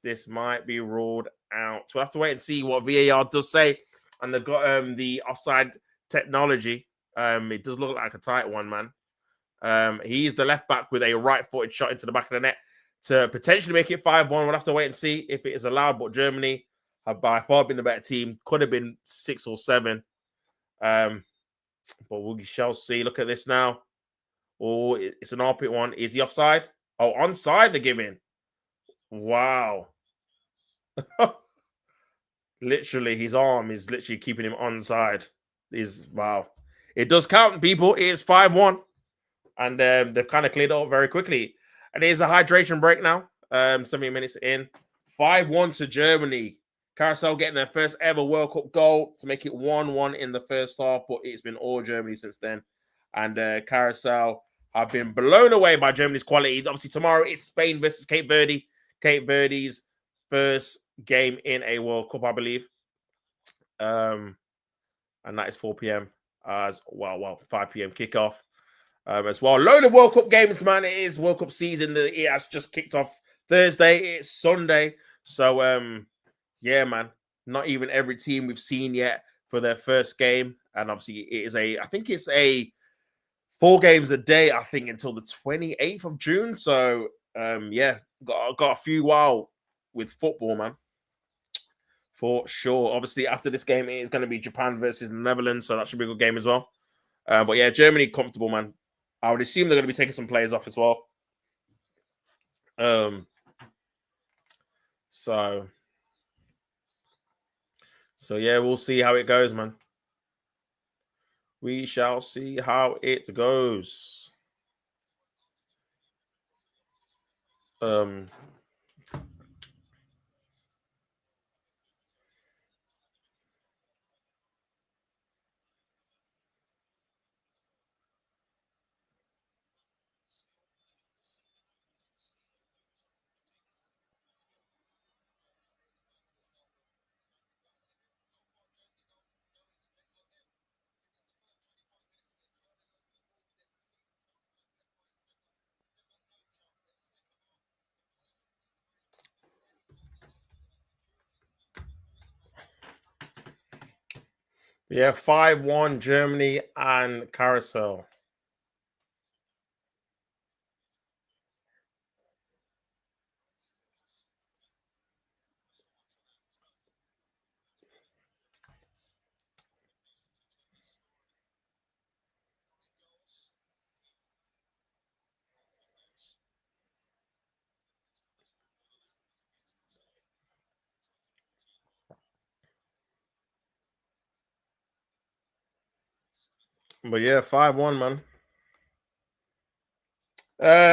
This might be ruled out. So we'll have to wait and see what VAR does say. And they've got the offside technology. It does look like a tight one, man. He's the left back with a right-footed shot into the back of the net to potentially make it 5-1. We'll have to wait and see if it is allowed. But Germany have by far been the better team. Could have been 6 or 7. But we shall see. Look at this now. Oh, it's an armpit one. Is he offside? Oh, onside they're giving. Wow. Literally, his arm is literally keeping him onside. Wow. It does count, people. It is 5-1. And they've kind of cleared it up very quickly. And here's a hydration break now. 70 minutes in. 5-1 to Germany. Carousel getting their first ever World Cup goal to make it 1-1 in the first half. But it's been all Germany since then. And Carousel have been blown away by Germany's quality. Obviously, tomorrow it's Spain versus Cape Verde. Cape Verde's first game in a World Cup, I believe. and that is 4 p.m. as well. 5 p.m. kickoff as well. Load of World Cup games, man. It is World Cup season. It has just kicked off Thursday. It's Sunday. So, yeah, man. Not even every team we've seen yet for their first game. And obviously, I think it's a 4 games a day, I think, until the 28th of June. So, yeah, got a few while with football, man. For sure. Obviously, after this game, it is going to be Japan versus the Netherlands. So that should be a good game as well. But yeah, Germany comfortable, man. I would assume they're going to be taking some players off as well. So yeah, we'll see how it goes, man. We shall see how it goes. Yeah, 5-1 Germany and Carousel. But yeah, 5-1, man.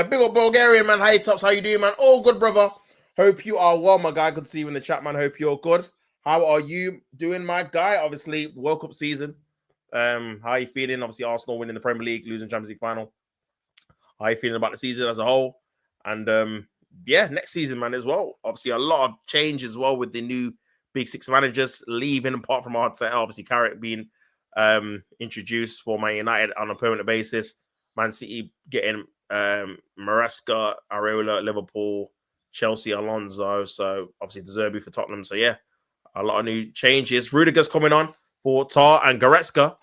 Big up Bulgarian, man. Hey, Tops. How you doing, man? All good, brother. Hope you are well, my guy. Good to see you in the chat, man. Hope you're good. How are you doing, my guy? Obviously, World Cup season. How are you feeling? Obviously, Arsenal winning the Premier League, losing Champions League final. How are you feeling about the season as a whole? And yeah, next season, man, as well. Obviously, a lot of change as well with the new Big Six managers leaving, apart from Arteta, obviously, Carrick being introduced for Man United on a permanent basis. Man City getting Maresca, Areola, Liverpool, Chelsea, Alonso. So obviously De Zerbi for Tottenham. So yeah, a lot of new changes. Rudiger's coming on for Tar and Goretzka.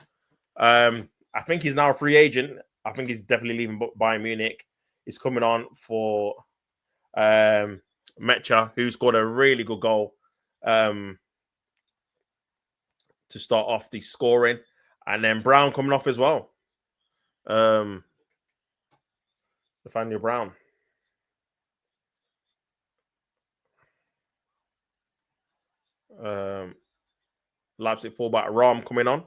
I think he's now a free agent. I think he's definitely leaving Bayern Munich. He's coming on for Mecha, who scored a really good goal to start off the scoring. And then Brown coming off as well. Nathaniel Brown. Leipzig fullback Ram coming on.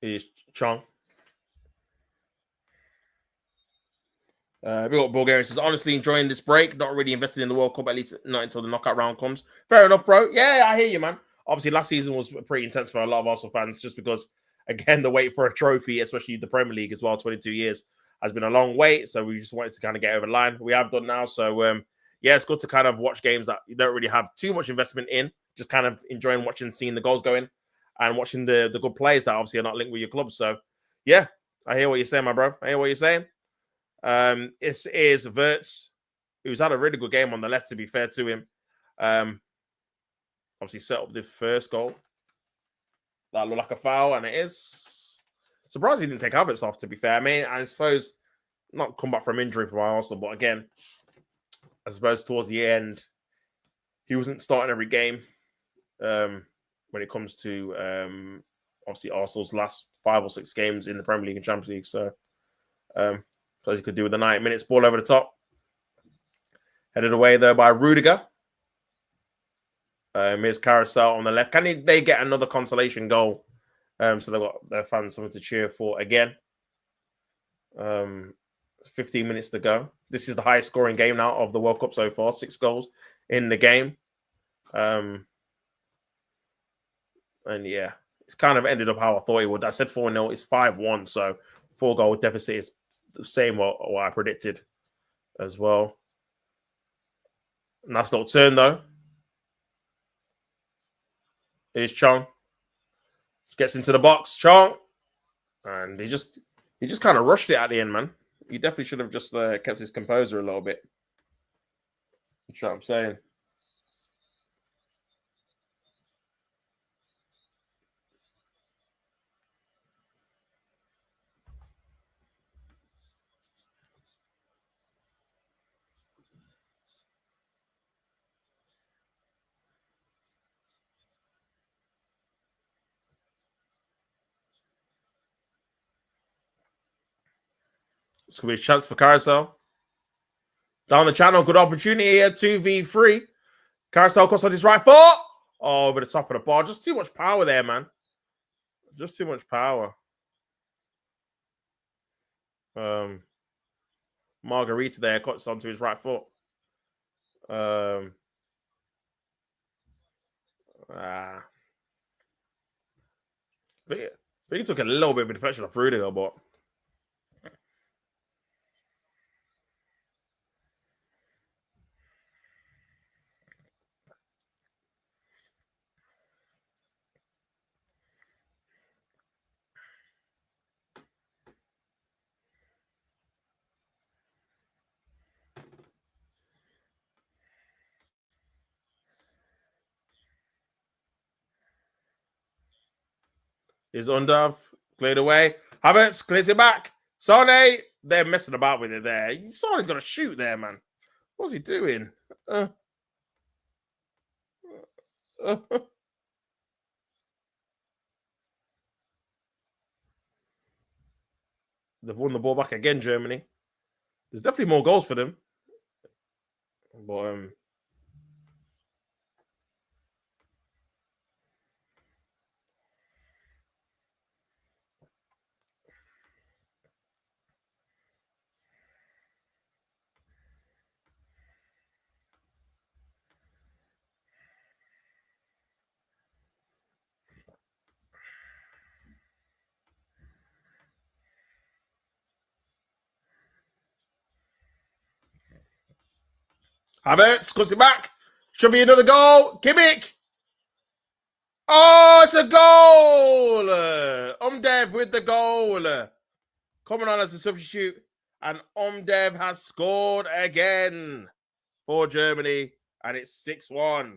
He's Chong. We got Bulgarian says, honestly enjoying this break, not really invested in the World Cup, at least not until the knockout round comes. Fair enough, bro. Yeah, I hear you, man. Obviously, last season was pretty intense for a lot of Arsenal fans, just because, again, the wait for a trophy, especially the Premier League as well, 22 years, has been a long wait. So we just wanted to kind of get over the line. We have done now. So, yeah, it's good to kind of watch games that you don't really have too much investment in, just kind of enjoying watching, seeing the goals going and watching the good players that obviously are not linked with your club. So, yeah, I hear what you're saying, my bro. I hear what you're saying. It is Wirtz, who's had a really good game on the left, to be fair to him. Obviously set up the first goal. That looked like a foul, and it is. Surprised he didn't take Havertz off, to be fair. I mean, I suppose not come back from injury for Arsenal, but again, I suppose towards the end, he wasn't starting every game when it comes to obviously Arsenal's last 5 or 6 games in the Premier League and Champions League. So you could do with the 90 minutes, ball over the top. Headed away there by Rudiger. Here's Carousel on the left. Can they get another consolation goal? So they've got their fans something to cheer for again. 15 minutes to go. This is the highest scoring game now of the World Cup so far. 6 goals in the game. And yeah, it's kind of ended up how I thought it would. I said 4-0. It's 5-1. So 4-goal deficit is the same what I predicted. as well. Nice little turn though. Here's Chong. Gets into the box. Chong. And he just kind of rushed it at the end, man. He definitely should have just kept his composure a little bit. You know what I'm saying? This could be a chance for Carousel. Down the channel, good opportunity here. 2v3. Carousel cuts on his right foot. Oh, over the top of the bar. Just too much power there, man. Just too much power. Margarita there cuts onto his right foot. I think he took a little bit of a deflection off Rudiger, but is Undav cleared away. Havertz clears it back. Sane, they're messing about with it there. Sane's got to shoot there, man. What's he doing? They've won the ball back again, Germany. There's definitely more goals for them. But Havertz cuts it back. Should be another goal. Kimmich. Oh, it's a goal. Umdev with the goal. Coming on as a substitute. And Umdev has scored again for Germany. And it's 6-1.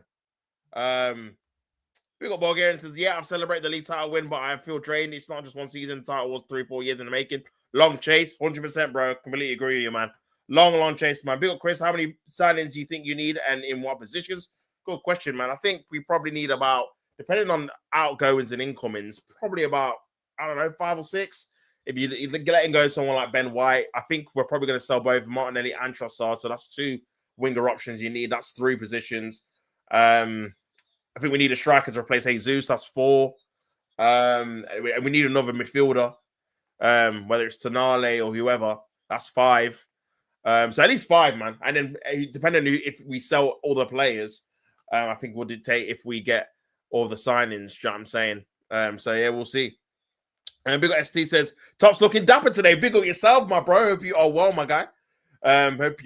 We got Bulgarian says, yeah, I've celebrated the league title win, but I feel drained. It's not just one season. The title was 3-4 years in the making. Long chase, 100%, bro. Completely agree with you, man. Long chase, man. Big up, Chris. How many signings do you think you need and in what positions? Good question, man. I think we probably need about, depending on outgoings and incomings, probably about, I don't know, 5 or 6. If you're letting go someone like Ben White, I think we're probably going to sell both Martinelli and Trossard. So that's 2 winger options you need. That's 3 positions. I think we need a striker to replace Jesus. That's 4. And we need another midfielder, whether it's Tonale or whoever. That's 5. So at least 5, man. And then depending on if we sell all the players, I think will dictate if we get all the signings. You know what I'm saying? So yeah, we'll see. And Big up ST says, Top's looking dapper today. Big up yourself, my bro. Hope you are well, my guy. Hope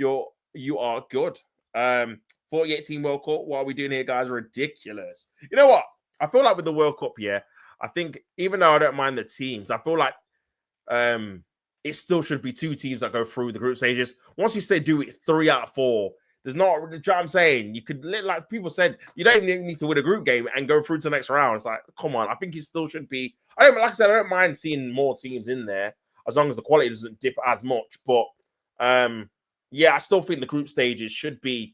you are good. 2018 World Cup. What are we doing here, guys? Ridiculous. You know what? I feel like with the World Cup, yeah, I think even though I don't mind the teams, I feel like it still should be 2 teams that go through the group stages. Once you say do it 3 out of 4, there's not, you know what I'm saying? You could, like people said, you don't even need to win a group game and go through to the next round. It's like, come on. I think it still should be. Like I said, I don't mind seeing more teams in there as long as the quality doesn't dip as much. But yeah, I still think the group stages should be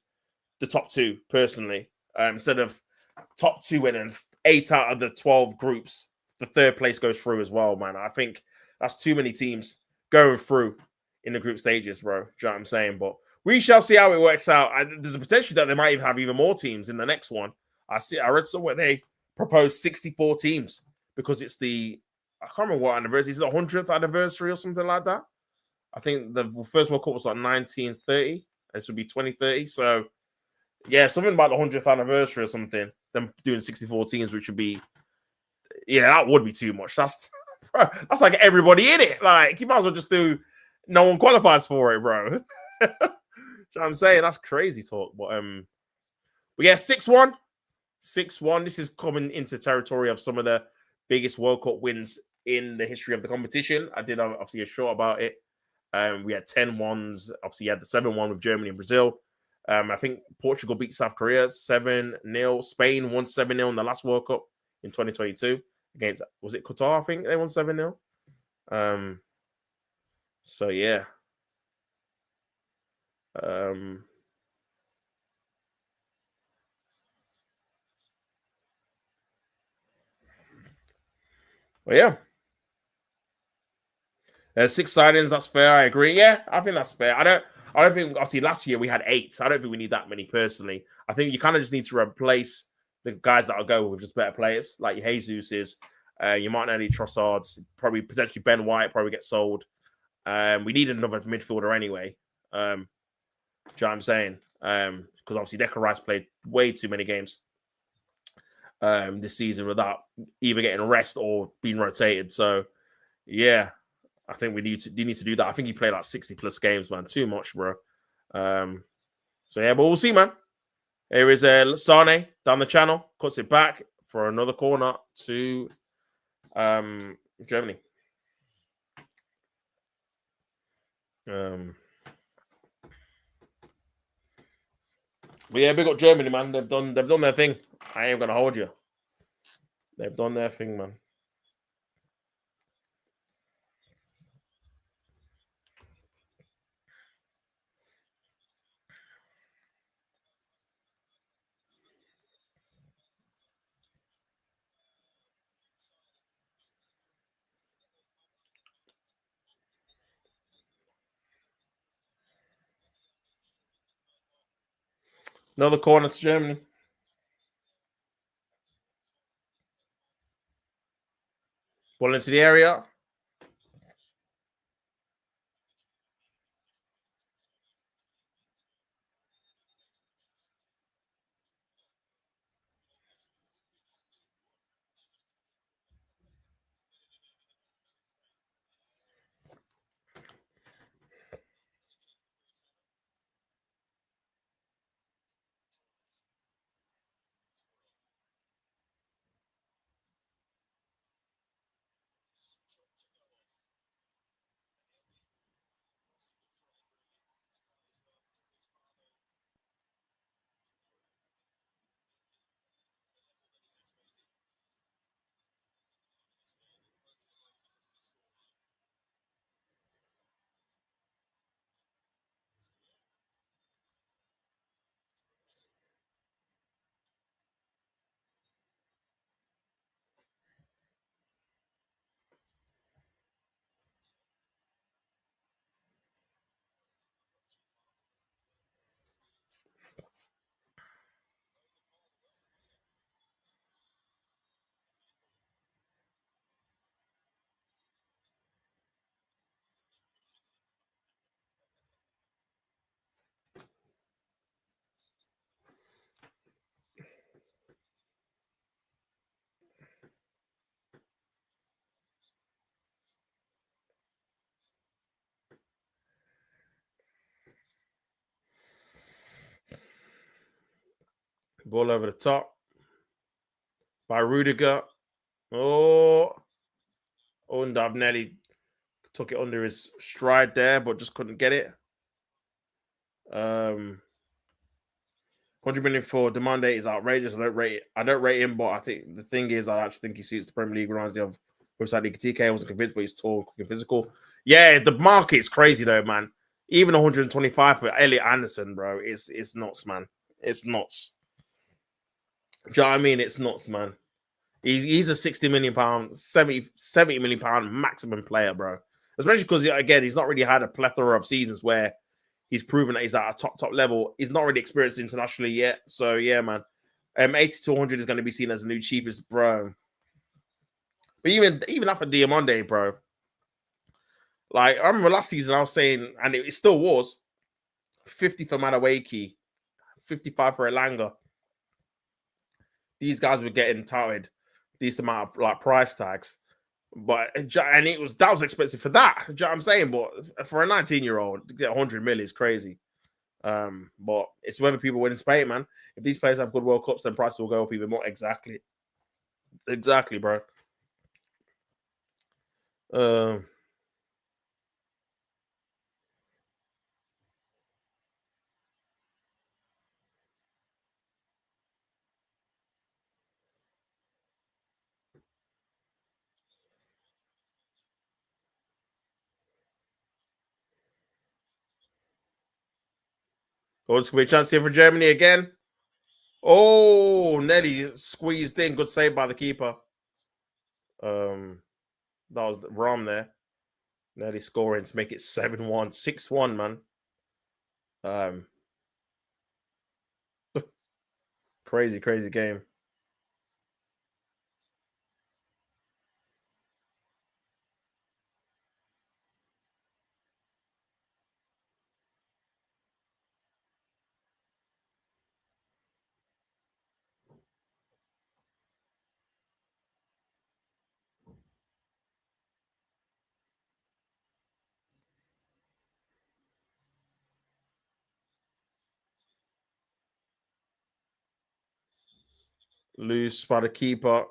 the top 2 personally, instead of top 2 and then 8 out of the 12 groups, the 3rd place goes through as well, man. I think that's too many teams going through in the group stages, bro. Do you know what I'm saying? But we shall see how it works out. There's a potential that they might even have even more teams in the next one. I read somewhere they proposed 64 teams because it's I can't remember what anniversary. Is it the 100th anniversary or something like that? I think the first World Cup was like 1930. This would be 2030. So yeah, something about the 100th anniversary or something. Them doing 64 teams, which would be, yeah, that would be too much. That's like everybody in it. Like, you might as well just do no one qualifies for it, bro. what I'm saying? That's crazy talk. But yeah, 6-1. 6-1. This is coming into territory of some of the biggest World Cup wins in the history of the competition. I did obviously a short about it. We had 10-1s. Obviously, you had the 7-1 with Germany and Brazil. I think Portugal beat South Korea 7-0. Spain won 7-0 in the last World Cup in 2022 against, was it Qatar? I think they won 7-0. So yeah. Well, yeah. 6 signings, that's fair. I agree. Yeah, I think that's fair. I don't think obviously last year we had 8. So I don't think we need that many personally. I think you kind of just need to replace the guys that will go with just better players, like your Jesus. You might not need Trossards, probably potentially Ben White probably get sold. We need another midfielder anyway. Do you know what I'm saying? Because obviously Declan Rice played way too many games this season without either getting a rest or being rotated. So yeah, I think we need to do that. I think he played like 60 plus games, man. Too much, bro. So yeah, but we'll see, man. Here is Sane down the channel, cuts it back for another corner to Germany. But yeah, big up Germany, man. They've done their thing. I ain't gonna hold you. They've done their thing, man. Another corner to Germany. Ball into the area. Ball over the top by Rudiger. Undav nearly took it under his stride there, but just couldn't get it. 100 million for Demande is outrageous. I don't rate him, but I think the thing is, I actually think he suits the Premier League. Reminds me of website League TK. I wasn't convinced, but he's tall, quick, and physical. Yeah, the market is crazy though, man. Even 125 for Elliot Anderson, bro, it's nuts, man. It's nuts. Do you know what I mean? It's nuts, man. He's a 60 million pound, 70 million pound maximum player, bro. Especially because again, he's not really had a plethora of seasons where he's proven that he's at a top level. He's not really experienced internationally yet. So yeah, man. 80 to 100 is going to be seen as the new cheapest, bro. But even after Diamande, bro. Like I remember last season, I was saying, and it still was 50 for Madueke, 55 for Elanga. These guys were getting touted these amount of like price tags. But and that was expensive for that. Do you know what I'm saying? But for a 19-year-old to get 100 mil is crazy. But it's whether people willing to pay it, man. If these players have good World Cups, then prices will go up even more. Exactly, bro. Um, oh, it's gonna be a chance here for Germany again. Oh, Nelly squeezed in. Good save by the keeper. Um, that was Rom there. Nelly scoring to make it 7-1, 6-1, man. Um, crazy, crazy game. Loose by the keeper.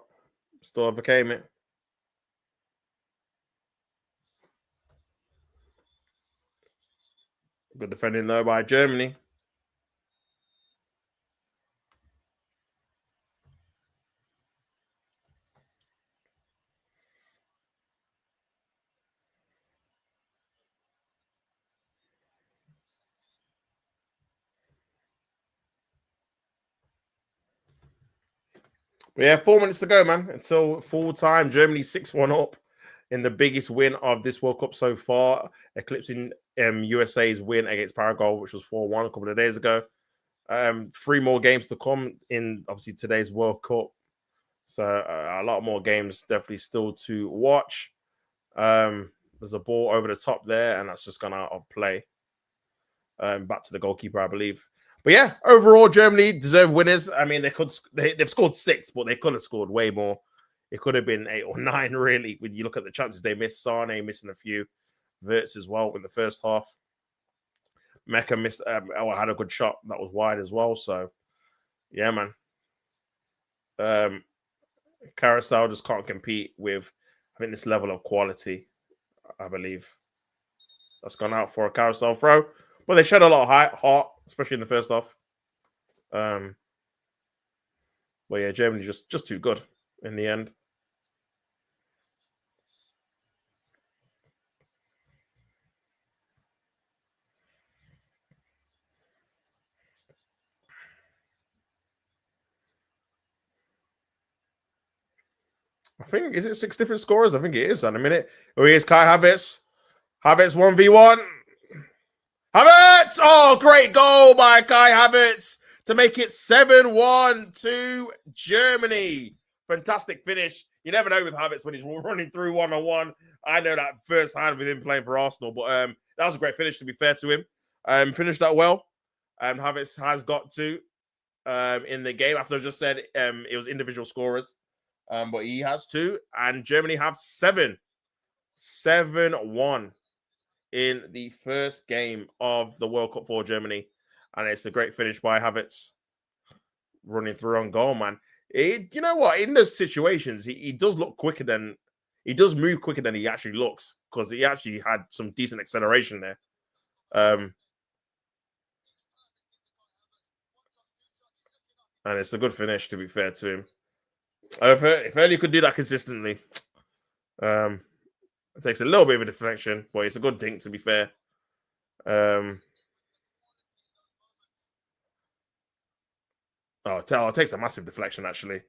Still overcame it. Good defending though by Germany. But yeah, 4 minutes to go, man. Until full time. Germany 6-1 up in the biggest win of this World Cup so far, eclipsing USA's win against Paraguay, which was 4-1 a couple of days ago. 3 more games to come in obviously today's World Cup. So a lot more games definitely still to watch. There's a ball over the top there, and that's just gone out of play. Back to the goalkeeper, I believe. But yeah, overall, Germany deserve winners. I mean, they've scored 6, but they could have scored way more. It could have been 8 or 9, really. When you look at the chances they missed, Sane missing a few, Wirtz as well in the first half. Mecca missed. Had a good shot that was wide as well. So yeah, man. Um, Curacao just can't compete with, I think, this level of quality. I believe that's gone out for a Curacao throw, but they shed a lot of heart, especially in the first half. Um, but yeah, Germany just too good in the end. I think is it 6 different scorers? I think it is. In a minute, oh, here's Kai Havertz. Havertz 1v1. Havertz! Oh, great goal by Kai Havertz to make it 7-1 to Germany. Fantastic finish. You never know with Havertz when he's running through one-on-one. I know that firsthand with him playing for Arsenal, but that was a great finish, to be fair to him. Finished that well. Havertz has got to in the game after I just said it was individual scorers. But he has 2, and Germany have 7. 7-1 in the first game of the World Cup for Germany. And it's a great finish by Havertz running through on goal, man. You know what? In those situations, he does look quicker than he does move quicker than he actually looks, because he actually had some decent acceleration there. And it's a good finish, to be fair to him. If only could do that consistently. Um, it takes a little bit of a deflection, but it's a good dink, to be fair. It takes a massive deflection, actually.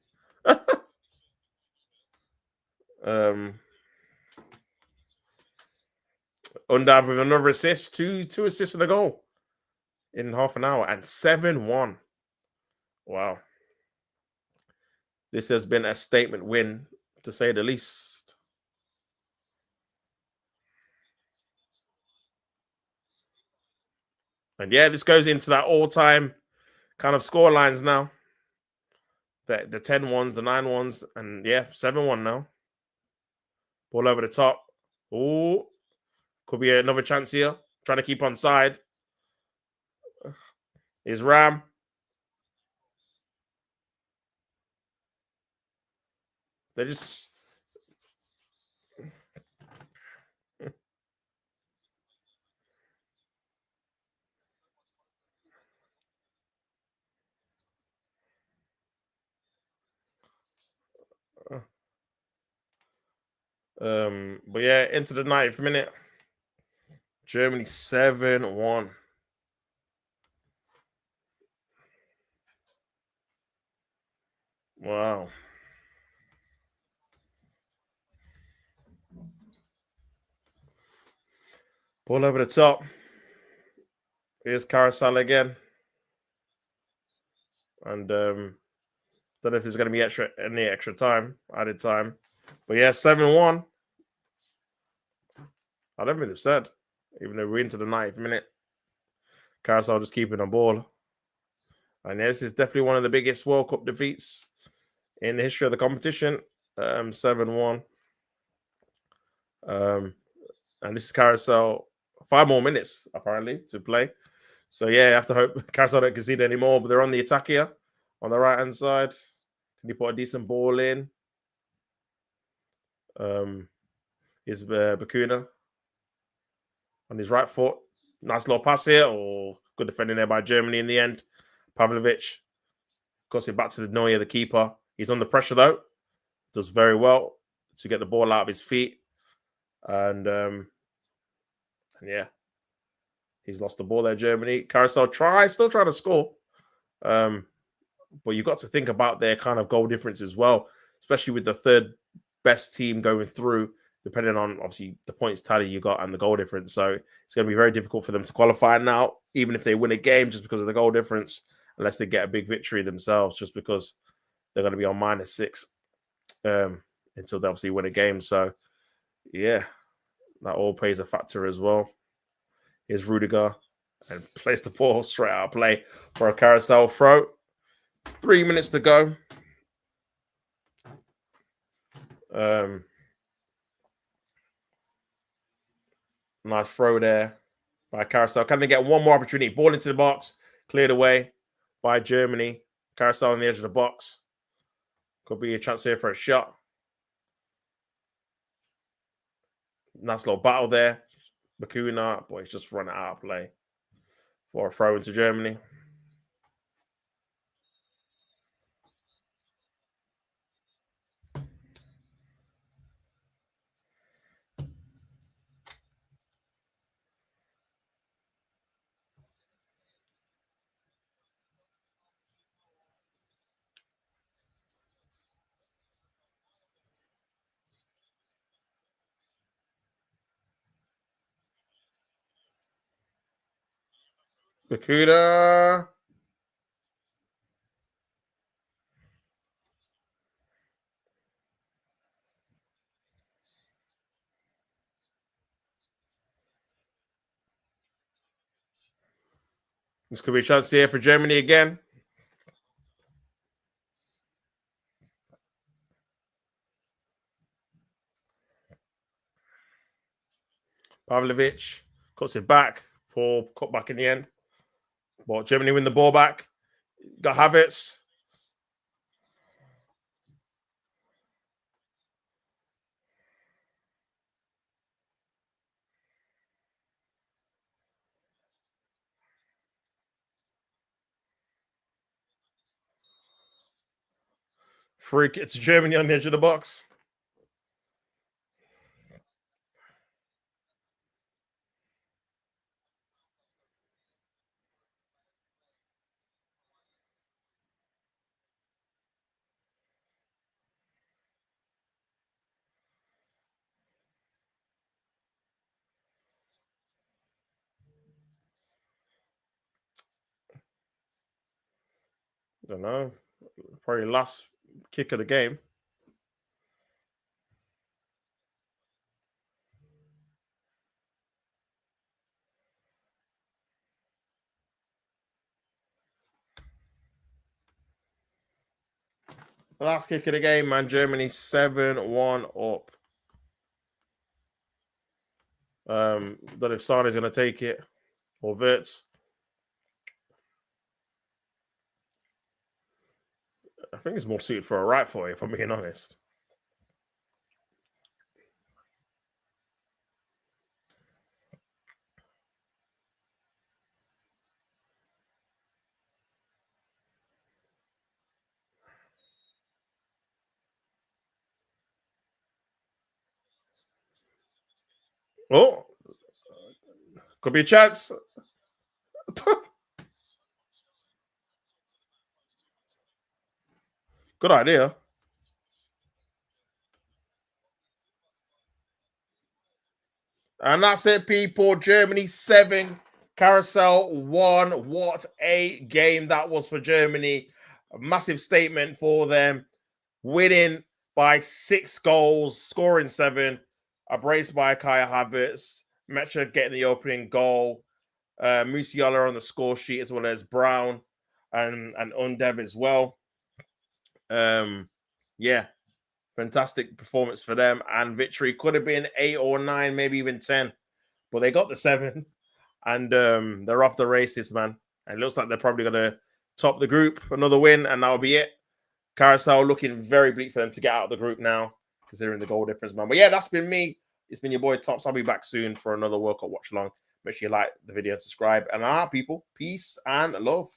Undav with another assist, two assists and a goal in half an hour, and 7-1. Wow. This has been a statement win, to say the least. And yeah, this goes into that all-time kind of score lines now. The 10-1s, the 9-1s, and yeah, 7-1 now. Ball over the top. Oh, could be another chance here. Trying to keep on side. Is Ram. They just but yeah, into the 90th minute. Germany 7-1. Wow. Ball over the top. Here's Carousel again. And don't know if there's going to be any extra time, added time. But yeah, 7-1. I don't think they've said, even though we're into the 90th minute. Carousel just keeping the ball. And this is definitely one of the biggest World Cup defeats in the history of the competition. 7-1. And this is Carousel. 5 more minutes, apparently, to play. So yeah, you have to hope Carousel don't concede anymore. But they're on the attack here, on the right-hand side. Can you put a decent ball in? Is Bakuna on his right foot. Nice little pass here, or good defending there by Germany in the end. Pavlovic, of course, back to the Neuer, the keeper. He's under pressure though. Does very well to get the ball out of his feet. And yeah, he's lost the ball there, Germany. Carousel still trying to score. But you've got to think about their kind of goal difference as well, especially with the third best team going through, depending on obviously the points tally you got and the goal difference. So it's going to be very difficult for them to qualify now, even if they win a game just because of the goal difference, unless they get a big victory themselves, just because they're going to be on -6 until they obviously win a game. So yeah, that all plays a factor as well. Here's Rudiger and plays the ball straight out of play for a Carousel throw. 3 minutes to go. Nice throw there by Carousel. Can they get one more opportunity? Ball into the box, cleared away by Germany. Carousel on the edge of the box. Could be a chance here for a shot. Nice little battle there. Bakuna, boy, he's just run it out of play for a throw into Germany. Bakuna. This could be a chance here for Germany again. Pavlovic cuts it back. Poor cut back in the end. But Germany win the ball back. Got Havertz. Free kick to Germany on the edge of the box. Don't know. Probably last kick of the game. Last kick of the game, man. Germany 7-1 up. Don't know if Sane's going to take it or Wirtz. think it's more suited for a right foot, if I'm being honest. Oh, could be a chance. Good idea. And that's it, people. Germany 7, Carousel 1. What a game that was for Germany. A massive statement for them. Winning by 6 goals, scoring 7. A brace by Kaya Havertz. Mecha getting the opening goal. Musiala on the score sheet, as well as Brown and Undev as well. Yeah, fantastic performance for them, and victory could have been 8 or 9, maybe even 10, but they got the 7, and they're off the races, man. And it looks like they're probably going to top the group, another win, and that'll be it. Carousel looking very bleak for them to get out of the group now, considering the goal difference, man. But yeah, that's been me. It's been your boy Tops. I'll be back soon for another World Cup watch along. Make sure you like the video and subscribe. And people, peace and love.